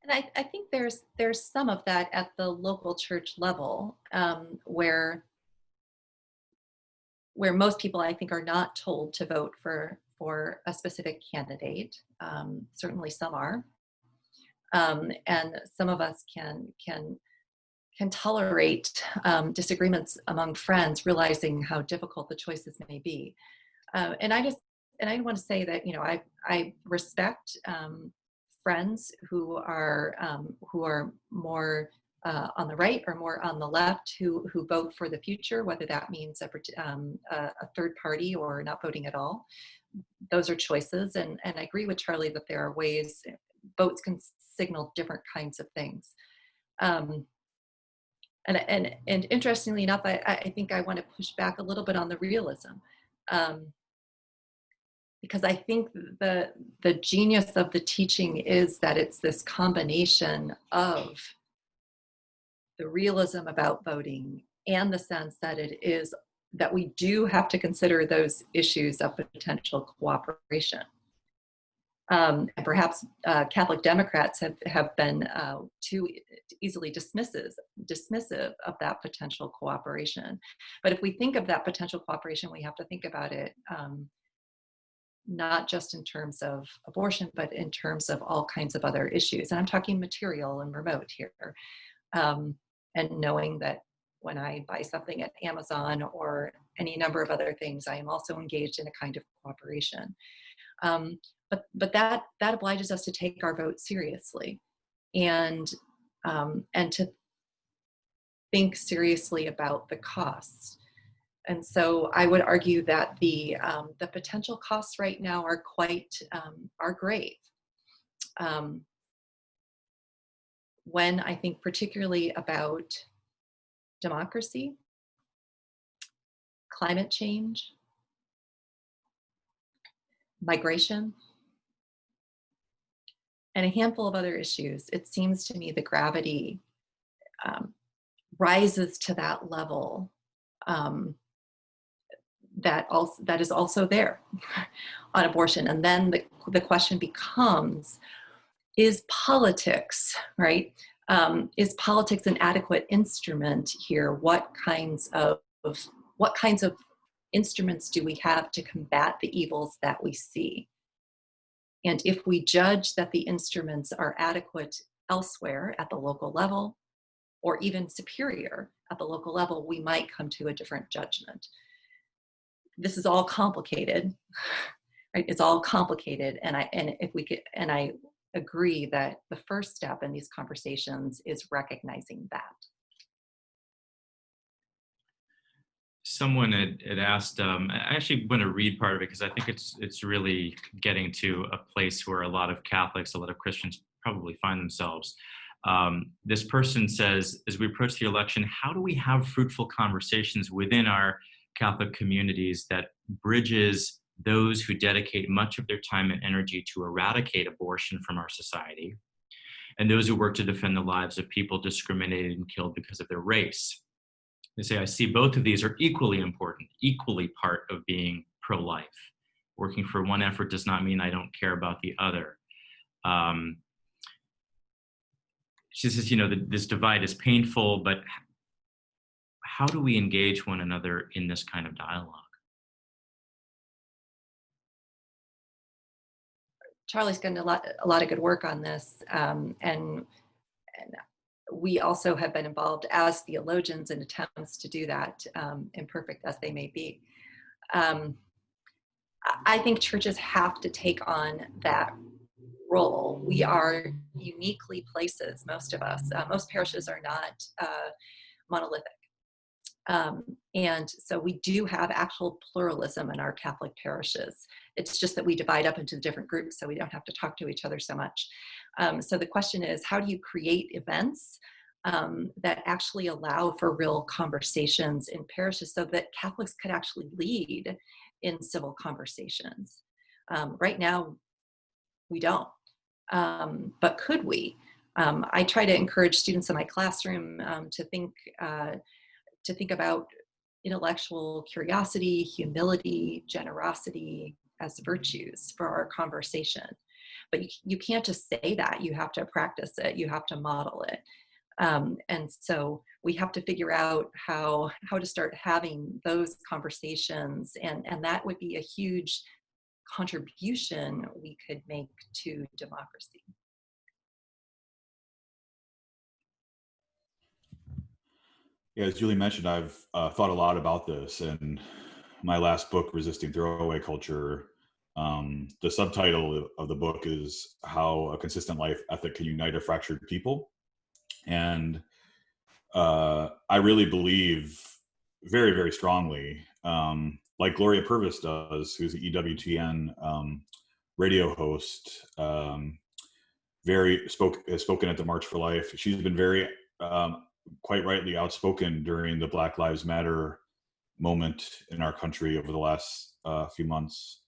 And I think there's some of that at the local church level, where most people, I think, are not told to vote for a specific candidate. Certainly some are. And some of us can tolerate disagreements among friends, realizing how difficult the choices may be. And I want to say that, you know, I respect friends who are more on the right or more on the left who vote for the future, whether that means a third party or not voting at all. Those are choices, and I agree with Charlie that there are ways votes can signal different kinds of things. And interestingly enough, I think I want to push back a little bit on the realism, because I think the genius of the teaching is that it's this combination of the realism about voting and the sense that it is that we do have to consider those issues of potential cooperation. And perhaps Catholic Democrats have been too easily dismissive of that potential cooperation. But if we think of that potential cooperation, we have to think about it not just in terms of abortion, but in terms of all kinds of other issues. And I'm talking material and remote here. And knowing that when I buy something at Amazon or any number of other things, I am also engaged in a kind of cooperation. But that obliges us to take our vote seriously, and to think seriously about the costs. And so I would argue that the potential costs right now are are grave. When I think particularly about democracy, climate change, migration, and a handful of other issues, it seems to me the gravity rises to that level that is also there on abortion. And then the question becomes, is politics, right? Is politics an adequate instrument here? What kinds of instruments do we have to combat the evils that we see? And if we judge that the instruments are adequate elsewhere at the local level, or even superior at the local level, we might come to a different judgment. This is all complicated, right? It's all complicated, and I agree that the first step in these conversations is recognizing that. Someone had asked, I actually want to read part of it because I think it's really getting to a place where a lot of Catholics, a lot of Christians probably find themselves. This person says, as we approach the election, how do we have fruitful conversations within our Catholic communities that bridges those who dedicate much of their time and energy to eradicate abortion from our society, and those who work to defend the lives of people discriminated and killed because of their race? They say, I see both of these are equally important, equally part of being pro-life. Working for one effort does not mean I don't care about the other. She says, this divide is painful, but how do we engage one another in this kind of dialogue? Charlie's done a lot of good work on this, and we also have been involved as theologians in attempts to do that, imperfect as they may be. I think churches have to take on that role. We are uniquely places, most of us. Most parishes are not monolithic. And so we do have actual pluralism in our Catholic parishes. It's just that we divide up into different groups so we don't have to talk to each other so much. So the question is, how do you create events that actually allow for real conversations in parishes so that Catholics could actually lead in civil conversations? Right now, we don't. But could we? I try to encourage students in my classroom to think about intellectual curiosity, humility, generosity as virtues for our conversation. But you can't just say that. You have to practice it. You have to model it. And so we have to figure out how to start having those conversations. And that would be a huge contribution we could make to democracy. Yeah, as Julie mentioned, I've thought a lot about this, and my last book, Resisting Throwaway Culture, the subtitle of the book is How a Consistent Life Ethic Can Unite a Fractured People. And I really believe very, very strongly, like Gloria Purvis does, who's an EWTN radio host, has spoken at the March for Life. She's been very quite rightly outspoken during the Black Lives Matter moment in our country over the last few months.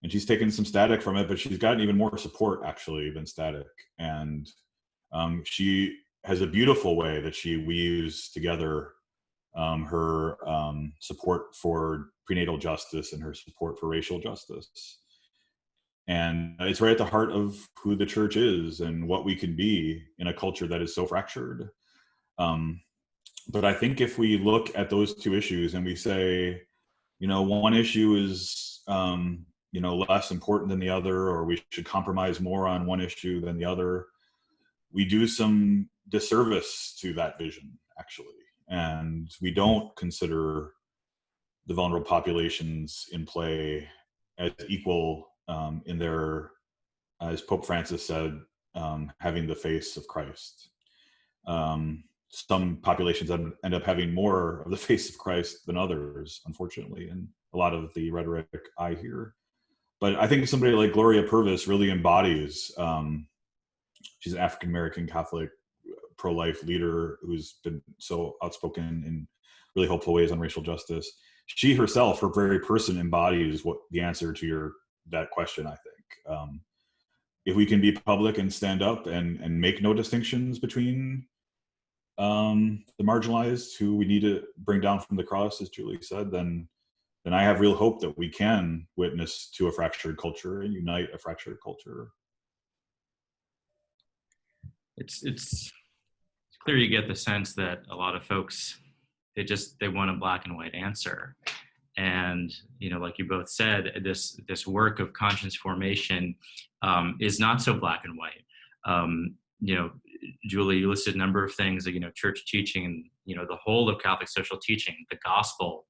And she's taken some static from it, but she's gotten even more support actually than static. And she has a beautiful way that she weaves together her support for prenatal justice and her support for racial justice. And it's right at the heart of who the church is and what we can be in a culture that is so fractured. But I think if we look at those two issues and we say, one issue is, less important than the other, or we should compromise more on one issue than the other, we do some disservice to that vision, actually. And we don't consider the vulnerable populations in play as equal in their, as Pope Francis said, having the face of Christ. some populations end up having more of the face of Christ than others, unfortunately, and a lot of the rhetoric I hear. But I think somebody like Gloria Purvis really embodies, she's an African-American Catholic pro-life leader who's been so outspoken in really hopeful ways on racial justice. She herself, her very person, embodies what the answer to that question, I think. If we can be public and stand up and make no distinctions between the marginalized who we need to bring down from the cross, as Julie said, then I have real hope that we can witness to a fractured culture and unite a fractured culture. It's clear you get the sense that a lot of folks, they want a black and white answer. And, like you both said, this work of conscience formation is not so black and white. Julie, you listed a number of things, church teaching, the whole of Catholic social teaching, the gospel,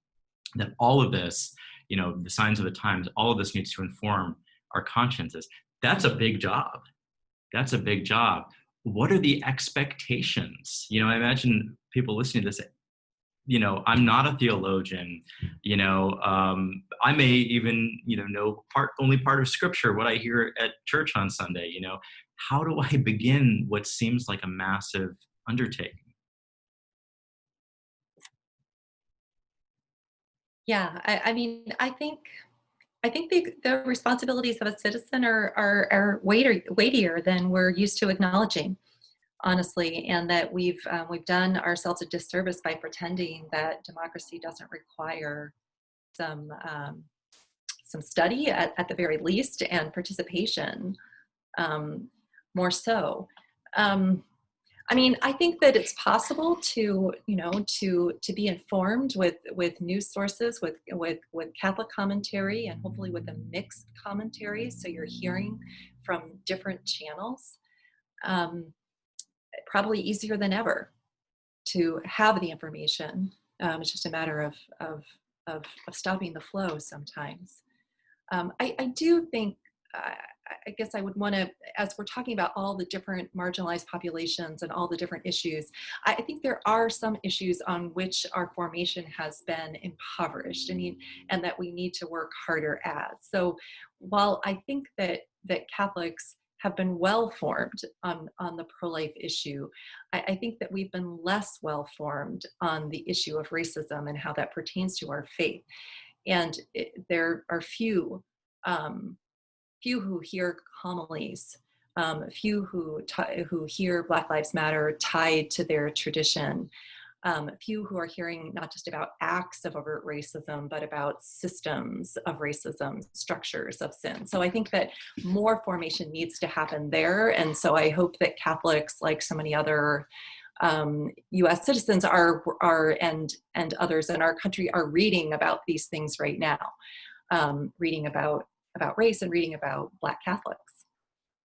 that all of this, the signs of the times, all of this needs to inform our consciences. That's a big job. That's a big job. What are the expectations? I imagine people listening to this, I'm not a theologian, I may even, know only part of scripture, what I hear at church on Sunday, how do I begin what seems like a massive undertaking? Yeah, I mean, I think the responsibilities of a citizen are weightier than we're used to acknowledging, honestly, and that we've done ourselves a disservice by pretending that democracy doesn't require some study at the very least, and participation, more so. I mean, I think that it's possible to be informed with news sources, with Catholic commentary, and hopefully with a mixed commentary, so you're hearing from different channels. Probably easier than ever to have the information. It's just a matter of stopping the flow sometimes. I do think, I guess I would want to, as we're talking about all the different marginalized populations and all the different issues, I think there are some issues on which our formation has been impoverished, and that we need to work harder at. So while I think that Catholics have been well formed on the pro-life issue, I think that we've been less well formed on the issue of racism and how that pertains to our faith. And there are few who hear homilies, few who hear Black Lives Matter tied to their tradition, few who are hearing not just about acts of overt racism, but about systems of racism, structures of sin. So I think that more formation needs to happen there. And so I hope that Catholics, like so many other US citizens and others in our country, are reading about these things right now, reading about race and reading about Black Catholics,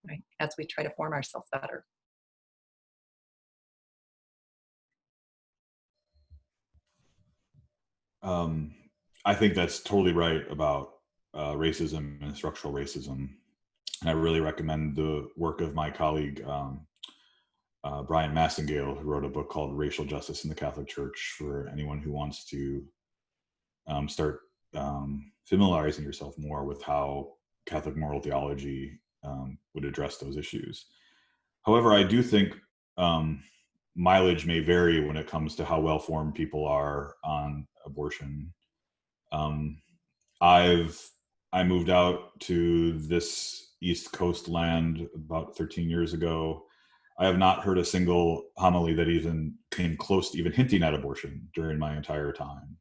right, as we try to form ourselves better. I think that's totally right about racism and structural racism. And I really recommend the work of my colleague, Brian Massengale, who wrote a book called Racial Justice in the Catholic Church, for anyone who wants to start familiarizing yourself more with how Catholic moral theology would address those issues. However, I do think mileage may vary when it comes to how well-formed people are on abortion. I moved out to this East Coast land about 13 years ago. I have not heard a single homily that even came close to even hinting at abortion during my entire time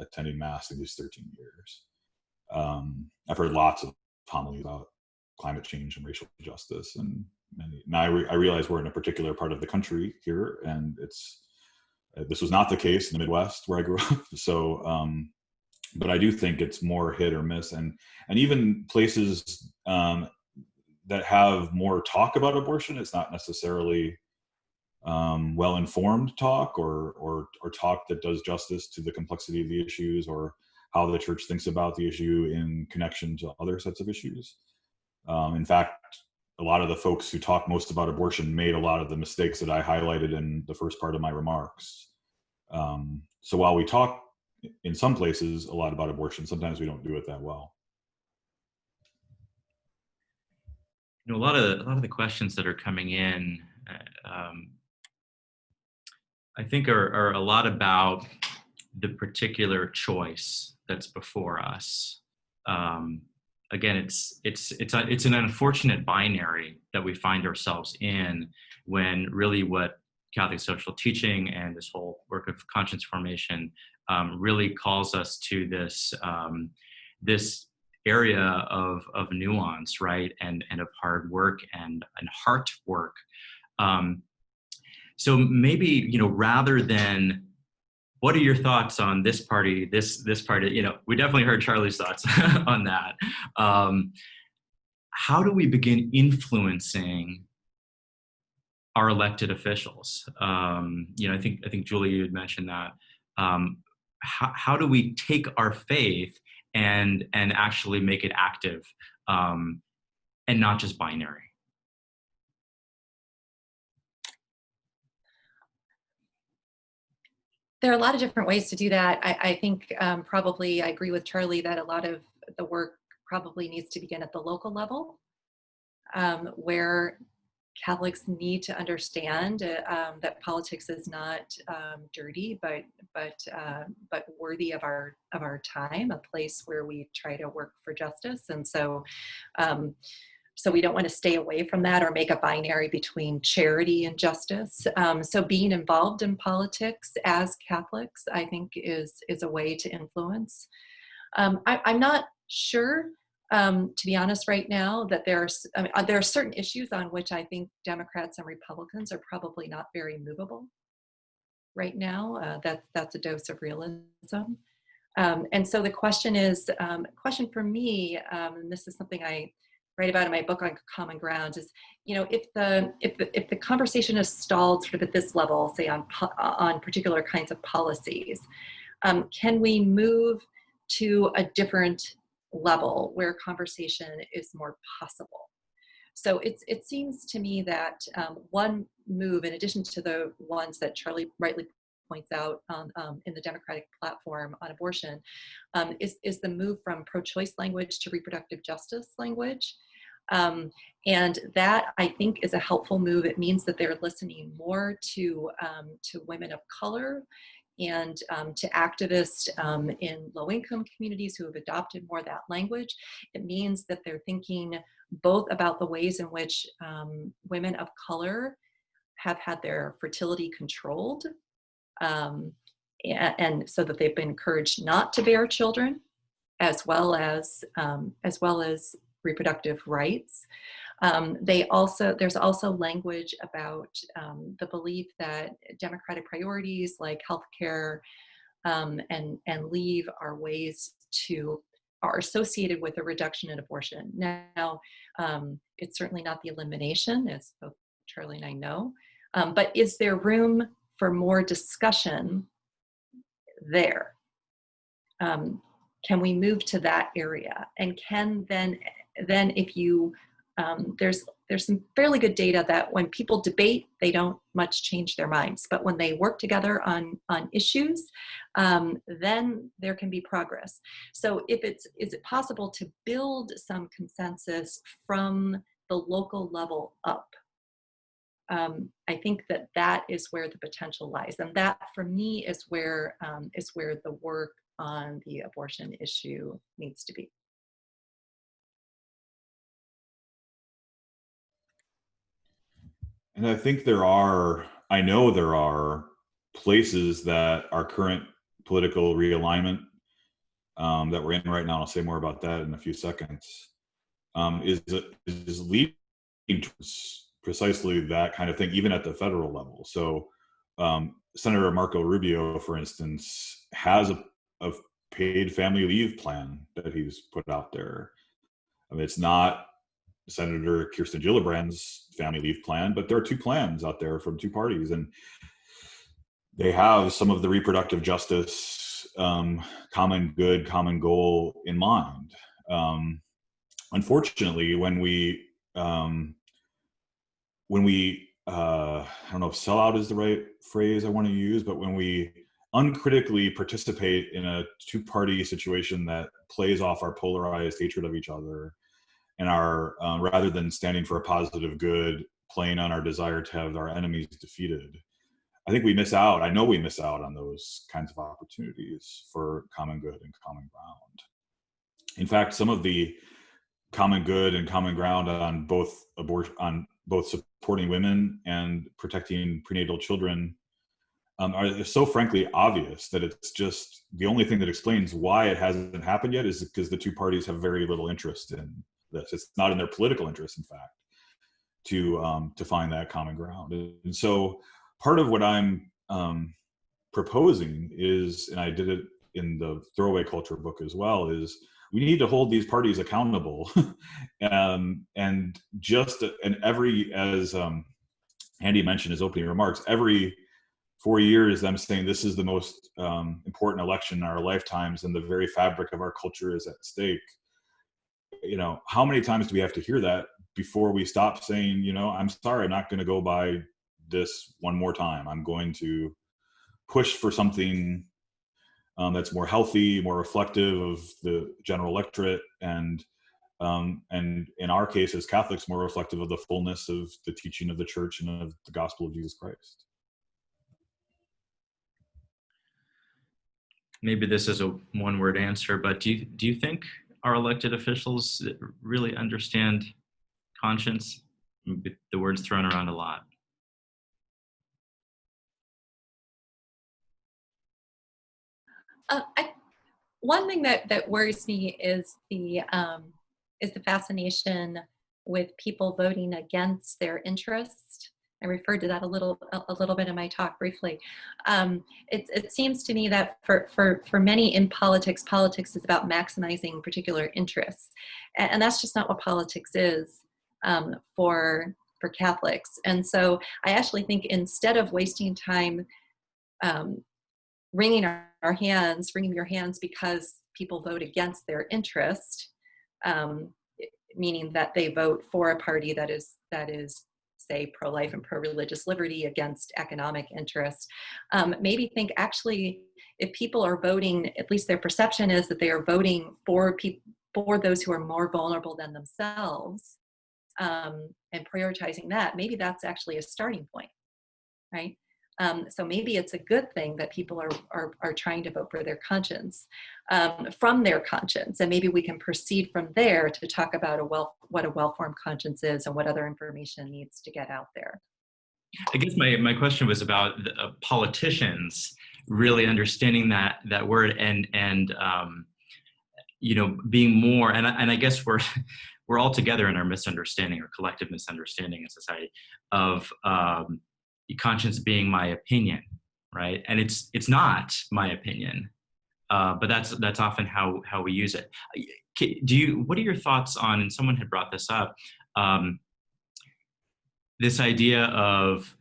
attending Mass in these 13 years. I've heard lots of homilies about climate change and racial justice, and now I realize we're in a particular part of the country here, and this was not the case in the Midwest where I grew up. So, but I do think it's more hit or miss, and even places that have more talk about abortion, it's not necessarily well-informed talk or talk that does justice to the complexity of the issues or how the church thinks about the issue in connection to other sets of issues. In fact, a lot of the folks who talk most about abortion made a lot of the mistakes that I highlighted in the first part of my remarks. So while we talk in some places a lot about abortion, sometimes we don't do it that well. You know, a lot of the questions that are coming in, I think are a lot about the particular choice that's before us. Again, it's an unfortunate binary that we find ourselves in, when really what Catholic social teaching and this whole work of conscience formation really calls us to this area of nuance, right, and of hard work and heart work. So maybe, you know, rather than what are your thoughts on this party, this party, you know, we definitely heard Charlie's thoughts on that. How do we begin influencing our elected officials? You know, I think Julie, you had mentioned that. How do we take our faith and actually make it active, and not just binary? There are a lot of different ways to do that. I think probably I agree with Charlie that a lot of the work probably needs to begin at the local level, where Catholics need to understand that politics is not dirty, but worthy of our time, a place where we try to work for justice. And so so we don't want to stay away from that or make a binary between charity and justice. So being involved in politics as Catholics, I think, is a way to influence. I'm not sure, to be honest, right now, that there are certain issues on which I think Democrats and Republicans are probably not very movable right now. That's a dose of realism. And so the question is, question for me, and this is something I write about in my book on Common Ground, is, you know, if the conversation is stalled sort of at this level, say on particular kinds of policies, can we move to a different level where conversation is more possible? So it seems to me that one move, in addition to the ones that Charlie rightly points out in the Democratic platform on abortion, is the move from pro-choice language to reproductive justice language. And that, I think, is a helpful move. It means that they're listening more to women of color and to activists in low-income communities who have adopted more of that language. It means that they're thinking both about the ways in which women of color have had their fertility controlled, and so that they've been encouraged not to bear children, as well as reproductive rights. There's also language about the belief that democratic priorities like healthcare and leave are associated with a reduction in abortion. Now, it's certainly not the elimination, as both Charlie and I know, but is there room for more discussion there? Can we move to that area? And can then if you, there's some fairly good data that when people debate, they don't much change their minds, but when they work together on issues, then there can be progress. So is it possible to build some consensus from the local level up? I think that is where the potential lies, and that, for me, is where the work on the abortion issue needs to be. And I think I know there are places that our current political realignment that we're in right now, I'll say more about that in a few seconds, is leading towards precisely that kind of thing, even at the federal level. So Senator Marco Rubio, for instance, has a paid family leave plan that he's put out there. I mean, it's not Senator Kirsten Gillibrand's family leave plan, but there are two plans out there from two parties, and they have some of the reproductive justice, common good, common goal in mind. Unfortunately, when we when we, I don't know if sellout is the right phrase I want to use, but when we uncritically participate in a two-party situation that plays off our polarized hatred of each other, and our rather than standing for a positive good, playing on our desire to have our enemies defeated, I think we miss out. I know we miss out on those kinds of opportunities for common good and common ground. In fact, some of the common good and common ground on both supporting women and protecting prenatal children are so frankly obvious that it's just the only thing that explains why it hasn't happened yet is because the two parties have very little interest in this. It's not in their political interest, in fact, to find that common ground. And so part of what I'm proposing is, and I did it in the Throwaway Culture book as well, is we need to hold these parties accountable. And every, as Andy mentioned in his opening remarks, every 4 years them saying this is the most important election in our lifetimes and the very fabric of our culture is at stake. You know, how many times do we have to hear that before we stop saying, you know, I'm sorry, I'm not going to go by this one more time. I'm going to push for something that's more healthy, more reflective of the general electorate, and in our case as Catholics, more reflective of the fullness of the teaching of the church and of the gospel of Jesus Christ. Maybe this is a one-word answer, but do you think our elected officials really understand conscience? The word's thrown around a lot. One thing that worries me is the fascination with people voting against their interest. I referred to that a little bit in my talk briefly. It seems to me that for many in politics is about maximizing particular interests, and that's just not what politics is for Catholics. And so I actually think instead of wasting time wringing your hands because people vote against their interest, meaning that they vote for a party that is say pro-life and pro-religious liberty against economic interest. Maybe think actually if people are voting, at least their perception is that they are voting for those who are more vulnerable than themselves, and prioritizing that, maybe that's actually a starting point, right? So maybe it's a good thing that people are trying to vote for their conscience, from their conscience, and maybe we can proceed from there to talk about what a well-formed conscience is and what other information needs to get out there. I guess my question was about politicians really understanding that word and you know, being more, and I guess we're all together in our misunderstanding or collective misunderstanding in society of conscience being my opinion, right? And it's not my opinion, but that's often how we use it. What are your thoughts on, and someone had brought this up, this idea of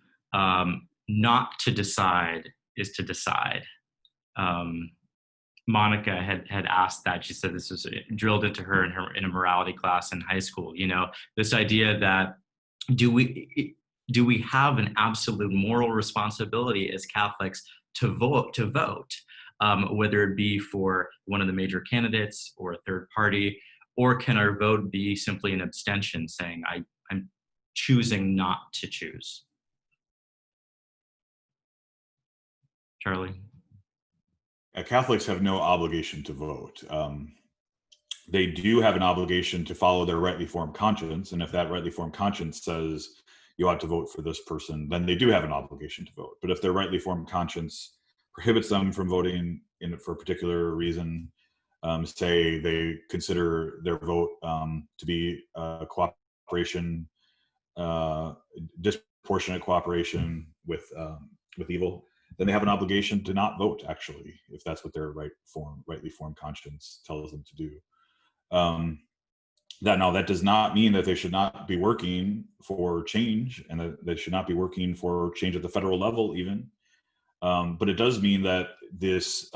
not to decide is to decide. Monica had asked that. She said this was drilled into her in a morality class in high school. You know, this idea that do we have an absolute moral responsibility as Catholics to vote, whether it be for one of the major candidates or a third party, or can our vote be simply an abstention saying I'm choosing not to choose? Charlie? Catholics have no obligation to vote. They do have an obligation to follow their rightly formed conscience, and if that rightly formed conscience says you ought to vote for this person, then they do have an obligation to vote. But if their rightly formed conscience prohibits them from voting for a particular reason, say they consider their vote to be cooperation, disproportionate cooperation with evil, then they have an obligation to not vote, actually, if that's what their rightly formed conscience tells them to do. That does not mean that they should not be working for change, and that they should not be working for change at the federal level even. But it does mean that this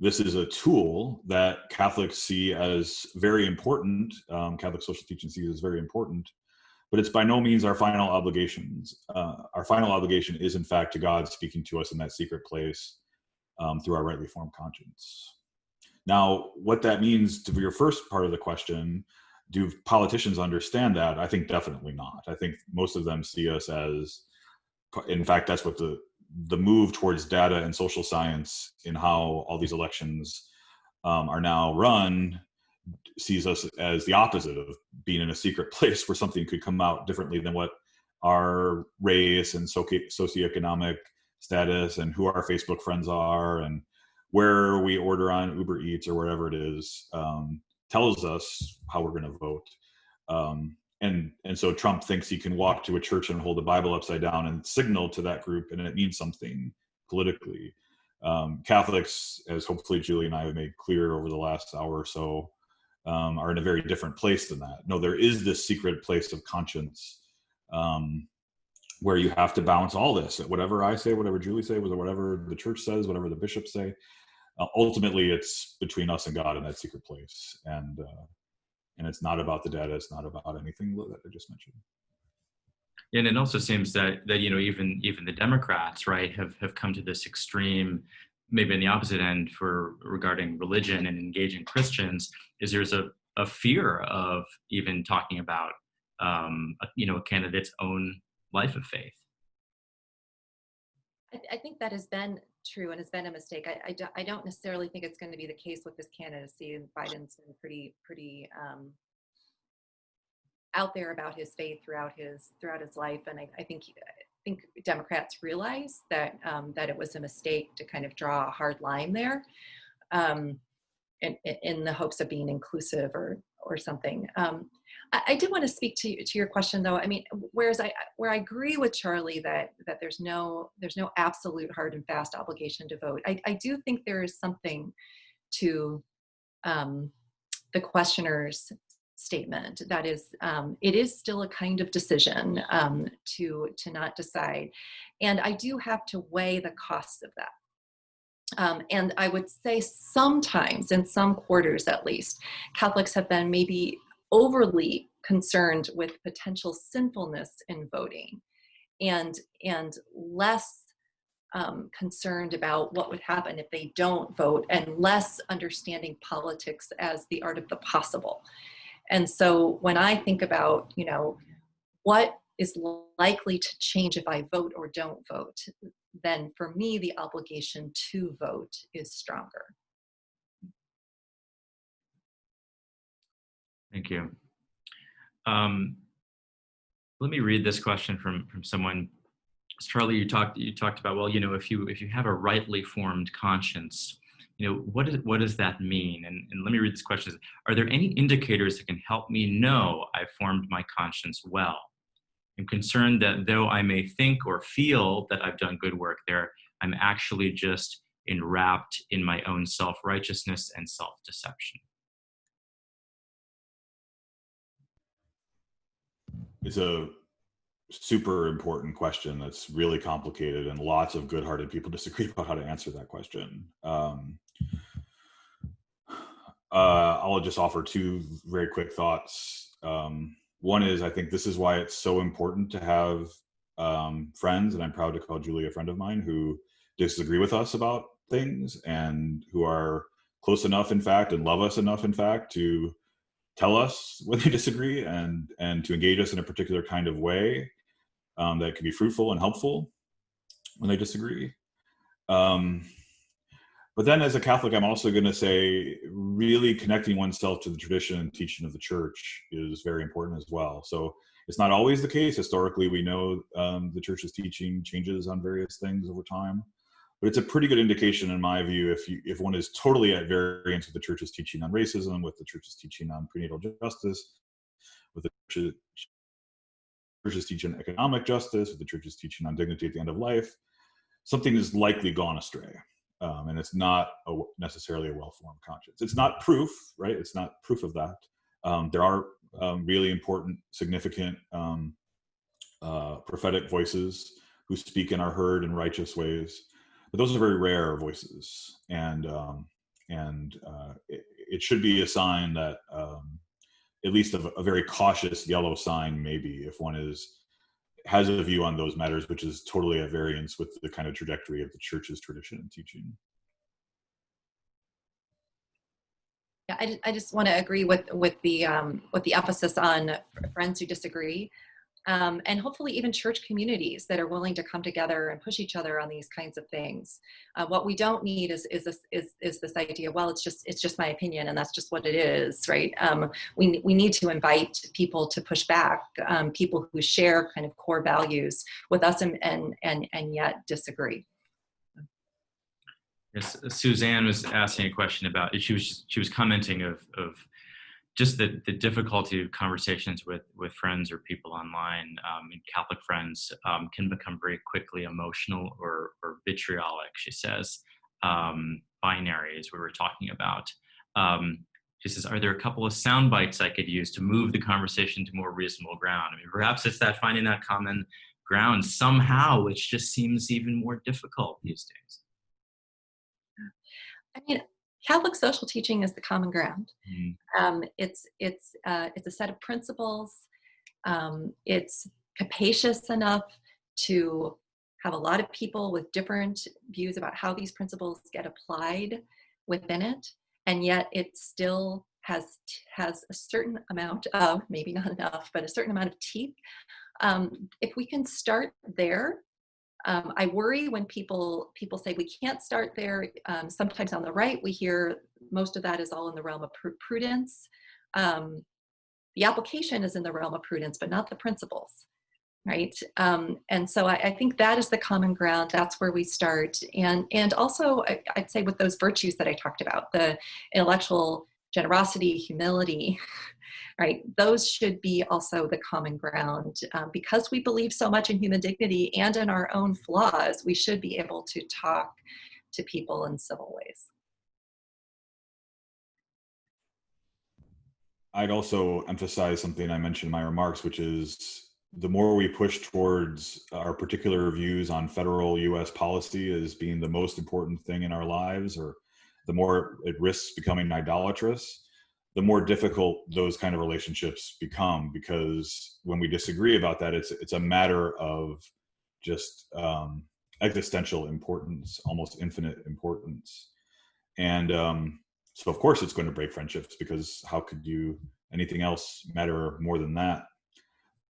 is a tool that Catholics see as very important, Catholic social teaching sees as very important, but it's by no means our final obligations. Our final obligation is, in fact, to God speaking to us in that secret place through our rightly formed conscience. Now, what that means to your first part of the question, do politicians understand that? I think definitely not. I think most of them see us as, in fact, that's what the move towards data and social science in how all these elections are now run sees us as the opposite of being in a secret place where something could come out differently than what our race and socioeconomic status and who our Facebook friends are and where we order on Uber Eats or wherever it is tells us how we're going to vote. And so Trump thinks he can walk to a church and hold the Bible upside down and signal to that group, and it means something politically. Catholics, as hopefully Julie and I have made clear over the last hour or so, are in a very different place than that. No, there is this secret place of conscience where you have to balance all this. Whatever I say, whatever Julie say, whatever the church says, whatever the bishops say, ultimately it's between us and God in that secret place. And it's not about the data. It's not about anything that I just mentioned. And it also seems that even the Democrats, right, have come to this extreme, maybe in the opposite end regarding religion and engaging Christians, is there's a fear of even talking about a candidate's own life of faith. I think that has been true and has been a mistake. I don't necessarily think it's going to be the case with this candidacy. Biden's been pretty out there about his faith throughout his life, and I think Democrats realize that it was a mistake to kind of draw a hard line there, in the hopes of being inclusive or something. I did want to speak to your question, though. I mean, where I agree with Charlie that there's no absolute hard and fast obligation to vote. I do think there is something to the questioner's statement that is it is still a kind of decision to not decide, and I do have to weigh the costs of that. And I would say sometimes, in some quarters at least, Catholics have been maybe overly concerned with potential sinfulness in voting, and less concerned about what would happen if they don't vote, and less understanding politics as the art of the possible. And so when I think about, what is likely to change if I vote or don't vote, then for me, the obligation to vote is stronger. Thank you. Let me read this question from someone. Charlie, you talked about, well, if you have a rightly formed conscience, what does that mean? And let me read this question. Are there any indicators that can help me know I've formed my conscience well? I'm concerned that though I may think or feel that I've done good work there, I'm actually just enwrapped in my own self-righteousness and self-deception. It's a super important question that's really complicated, and lots of good-hearted people disagree about how to answer that question. I'll just offer two very quick thoughts. One is, I think this is why it's so important to have friends, and I'm proud to call Julie a friend of mine, who disagree with us about things and who are close enough, in fact, and love us enough, in fact, to tell us when they disagree and to engage us in a particular kind of way that can be fruitful and helpful when they disagree. But then as a Catholic, I'm also going to say really connecting oneself to the tradition and teaching of the church is very important as well. So it's not always the case. Historically, we know the church's teaching changes on various things over time. But it's a pretty good indication, in my view, if one is totally at variance with the church's teaching on racism, with the church's teaching on prenatal justice, with the church's teaching on economic justice, with the church's teaching on dignity at the end of life, something has likely gone astray. And it's not necessarily a well-formed conscience. It's not proof, right? It's not proof of that. There are really important, significant prophetic voices who speak and are heard in righteous ways. But those are very rare voices, and it should be a sign that at least a very cautious yellow sign, maybe, if one has a view on those matters, which is totally at variance with the kind of trajectory of the church's tradition and teaching. Yeah, I just want to agree with the emphasis on friends who disagree, and hopefully even church communities that are willing to come together and push each other on these kinds of things. What we don't need is this idea, well, it's just my opinion and that's just what it is, right? We need to invite people to push back, people who share kind of core values with us and yet disagree. Yes, Suzanne was asking a question about, she was commenting of just the difficulty of conversations with friends or people online, and Catholic friends can become very quickly emotional or vitriolic, she says. Binary, as we were talking about. She says, are there a couple of sound bites I could use to move the conversation to more reasonable ground? I mean, perhaps it's that finding that common ground somehow, which just seems even more difficult these days. I mean, Catholic social teaching is the common ground. It's a set of principles. It's capacious enough to have a lot of people with different views about how these principles get applied within it, and yet it still has a certain amount of, maybe not enough, but a certain amount of teeth. If we can start there, I worry when people say we can't start there. Sometimes on the right, we hear most of that is all in the realm of prudence. The application is in the realm of prudence, but not the principles, right? And so I think that is the common ground. That's where we start. And also, I'd say with those virtues that I talked about, the intellectual generosity, humility, right? Those should be also the common ground. Because we believe so much in human dignity and in our own flaws, we should be able to talk to people in civil ways. I'd also emphasize something I mentioned in my remarks, which is the more we push towards our particular views on federal U.S. policy as being the most important thing in our lives, or the more it risks becoming idolatrous, the more difficult those kind of relationships become, because when we disagree about that, it's a matter of just existential importance, almost infinite importance. And so of course it's going to break friendships, because how could anything else matter more than that?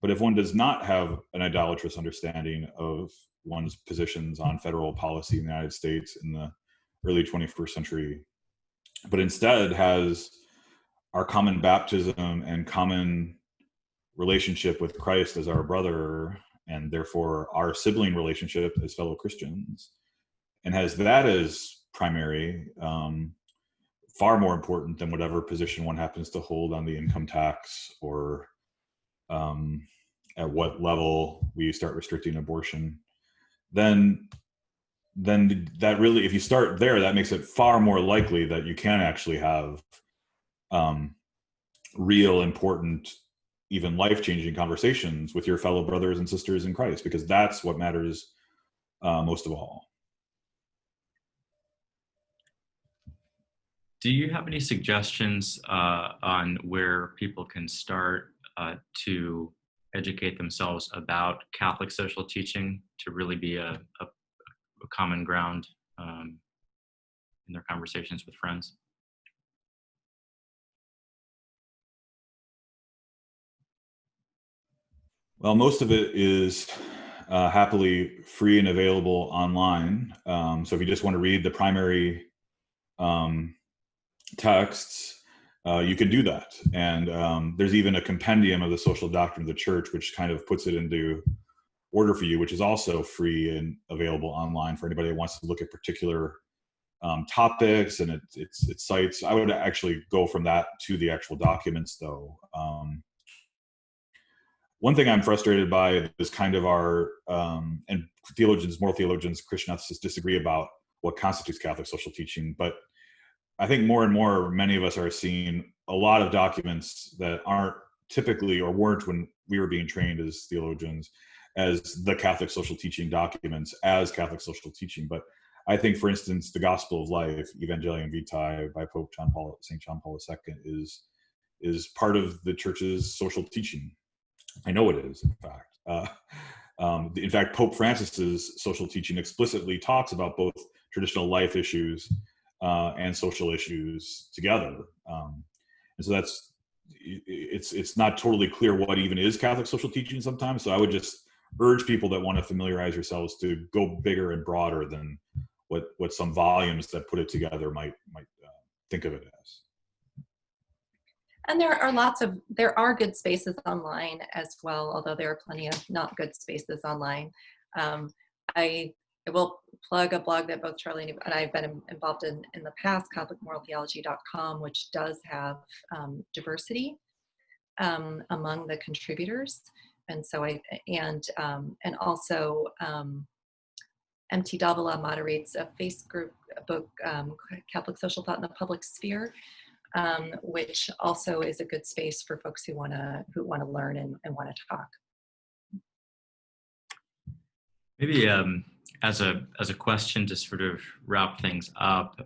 But if one does not have an idolatrous understanding of one's positions on federal policy in the United States in the early 21st century, but instead has our common baptism and common relationship with Christ as our brother, and therefore our sibling relationship as fellow Christians, and has that as primary, far more important than whatever position one happens to hold on the income tax, or at what level we start restricting abortion, then that really, if you start there, that makes it far more likely that you can actually have real, important, even life-changing conversations with your fellow brothers and sisters in Christ, because that's what matters most of all. Do you have any suggestions on where people can start to educate themselves about Catholic social teaching to really be a common ground in their conversations with friends? Well, most of it is happily free and available online. So if you just want to read the primary texts, you can do that. And there's even a compendium of the social doctrine of the church, which kind of puts it into order for you, which is also free and available online for anybody that wants to look at particular topics, and it cites. I would actually go from that to the actual documents, though. One thing I'm frustrated by is kind of our, and moral theologians, Christian ethicists disagree about what constitutes Catholic social teaching, but I think more and more, many of us are seeing a lot of documents that aren't typically, or weren't when we were being trained as theologians, as the Catholic social teaching documents, as Catholic social teaching. But I think, for instance, the Gospel of Life, Evangelium Vitae by St. John Paul II, is part of the church's social teaching. I know it is, in fact. In fact, Pope Francis's social teaching explicitly talks about both traditional life issues and social issues together. And so it's not totally clear what even is Catholic social teaching sometimes. So I would just urge people that want to familiarize yourselves to go bigger and broader than what some volumes that put it together might think of it as. And there are good spaces online as well, although there are plenty of not good spaces online. I will plug a blog that both Charlie and I have been involved in the past, CatholicMoralTheology.com, which does have diversity among the contributors. And so and also MT Davila moderates a Facebook group, Catholic Social Thought in the Public Sphere, which also is a good space for folks who want to learn and want to talk. Maybe as a question to sort of wrap things up,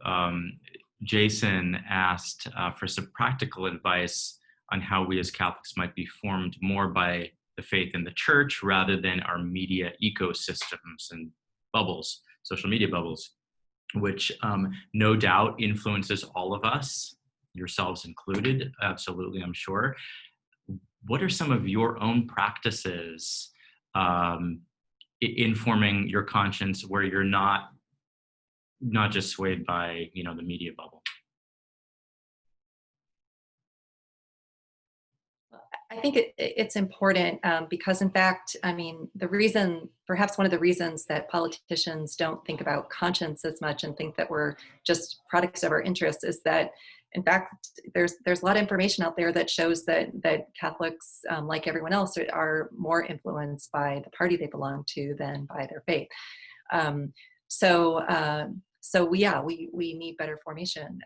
Jason asked for some practical advice on how we as Catholics might be formed more by the faith in the church rather than our media ecosystems and bubbles, social media bubbles, which no doubt influences all of us, yourselves included, absolutely, I'm sure. What are some of your own practices informing your conscience where you're not just swayed by, the media bubble? I think it's important because, in fact, perhaps one of the reasons that politicians don't think about conscience as much and think that we're just products of our interests is that, in fact, there's a lot of information out there that shows that Catholics, like everyone else, are more influenced by the party they belong to than by their faith. So we need better formation.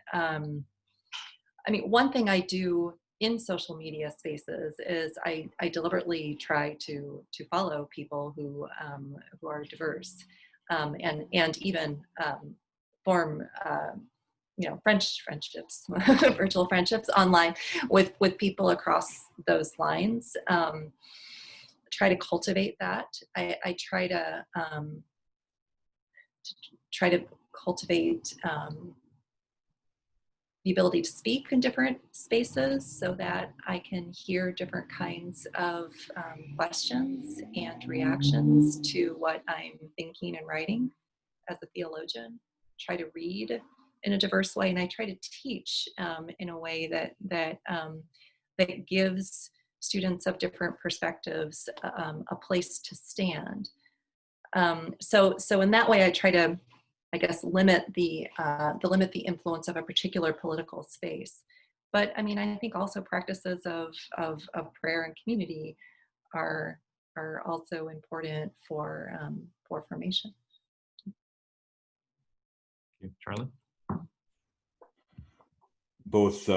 One thing I do in social media spaces is I deliberately try to follow people who are diverse and even form friendships, virtual friendships online with people across those lines. Try to cultivate that. I try to cultivate the ability to speak in different spaces so that I can hear different kinds of questions and reactions to what I'm thinking and writing as a theologian. Try to read in a diverse way, and I try to teach in a way that gives students of different perspectives a place to stand. So in that way, I try to, limit the influence of a particular political space. But I think also practices of prayer and community are also important for formation. Thank you. Charlie? Both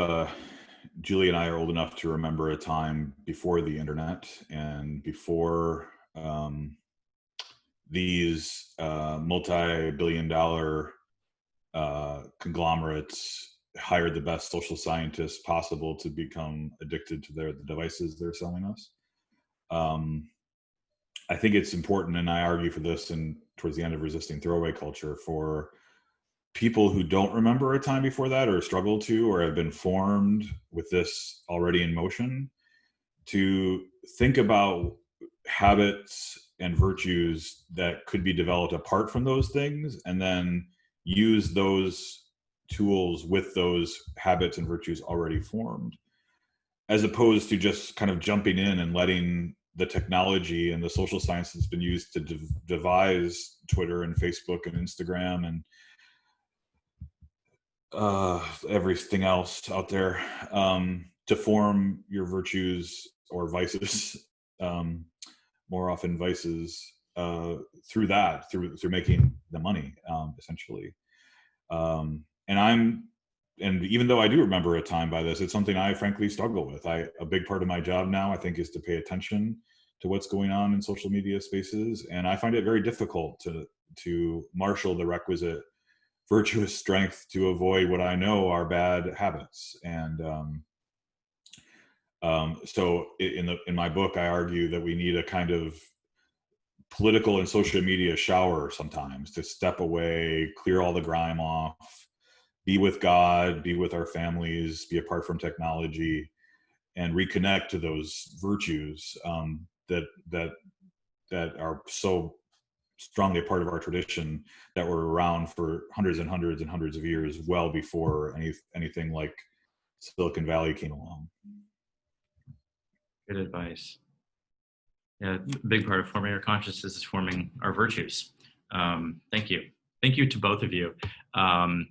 Julie and I are old enough to remember a time before the internet and before these multi-billion-dollar conglomerates hired the best social scientists possible to become addicted to the devices they're selling us. I think it's important, and I argue for this towards the end of Resisting Throwaway Culture, for people who don't remember a time before that or struggle to or have been formed with this already in motion to think about habits and virtues that could be developed apart from those things, and then use those tools with those habits and virtues already formed, as opposed to just kind of jumping in and letting the technology and the social science that's been used to devise Twitter and Facebook and Instagram and everything else out there to form your virtues or vices, more often vices, through making the money, essentially. And even though I do remember a time by this, it's something I frankly struggle with. A big part of my job now, I think, is to pay attention to what's going on in social media spaces, and I find it very difficult to marshal the requisite virtuous strength to avoid what I know are bad habits. And So in my book, I argue that we need a kind of political and social media shower sometimes to step away, clear all the grime off, be with God, be with our families, be apart from technology, and reconnect to those virtues that are so strongly a part of our tradition, that were around for hundreds and hundreds and hundreds of years, well before anything like Silicon Valley came along. Good advice. Yeah, a big part of forming our consciousness is forming our virtues. Thank you. Thank you to both of you. And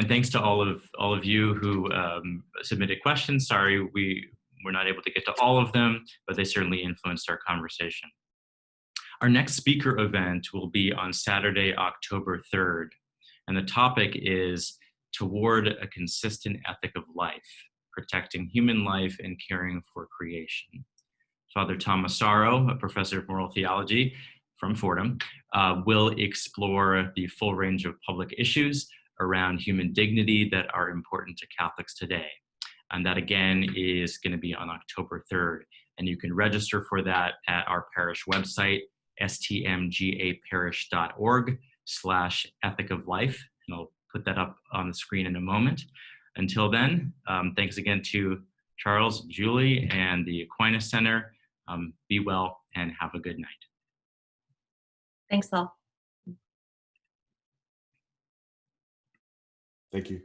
thanks to all of you who submitted questions. Sorry, we were not able to get to all of them, but they certainly influenced our conversation. Our next speaker event will be on Saturday, October 3rd, and the topic is Toward a Consistent Ethic of Life, Protecting Human Life and Caring for Creation. Father Tom Massaro, a professor of moral theology from Fordham, will explore the full range of public issues around human dignity that are important to Catholics today. And that again is going to be on October 3rd. And you can register for that at our parish website, stmgaparish.org/ethic of life. And I'll put that up on the screen in a moment. Until then, thanks again to Charles, Julie, and the Aquinas Center. Be well and have a good night. Thanks all. Thank you.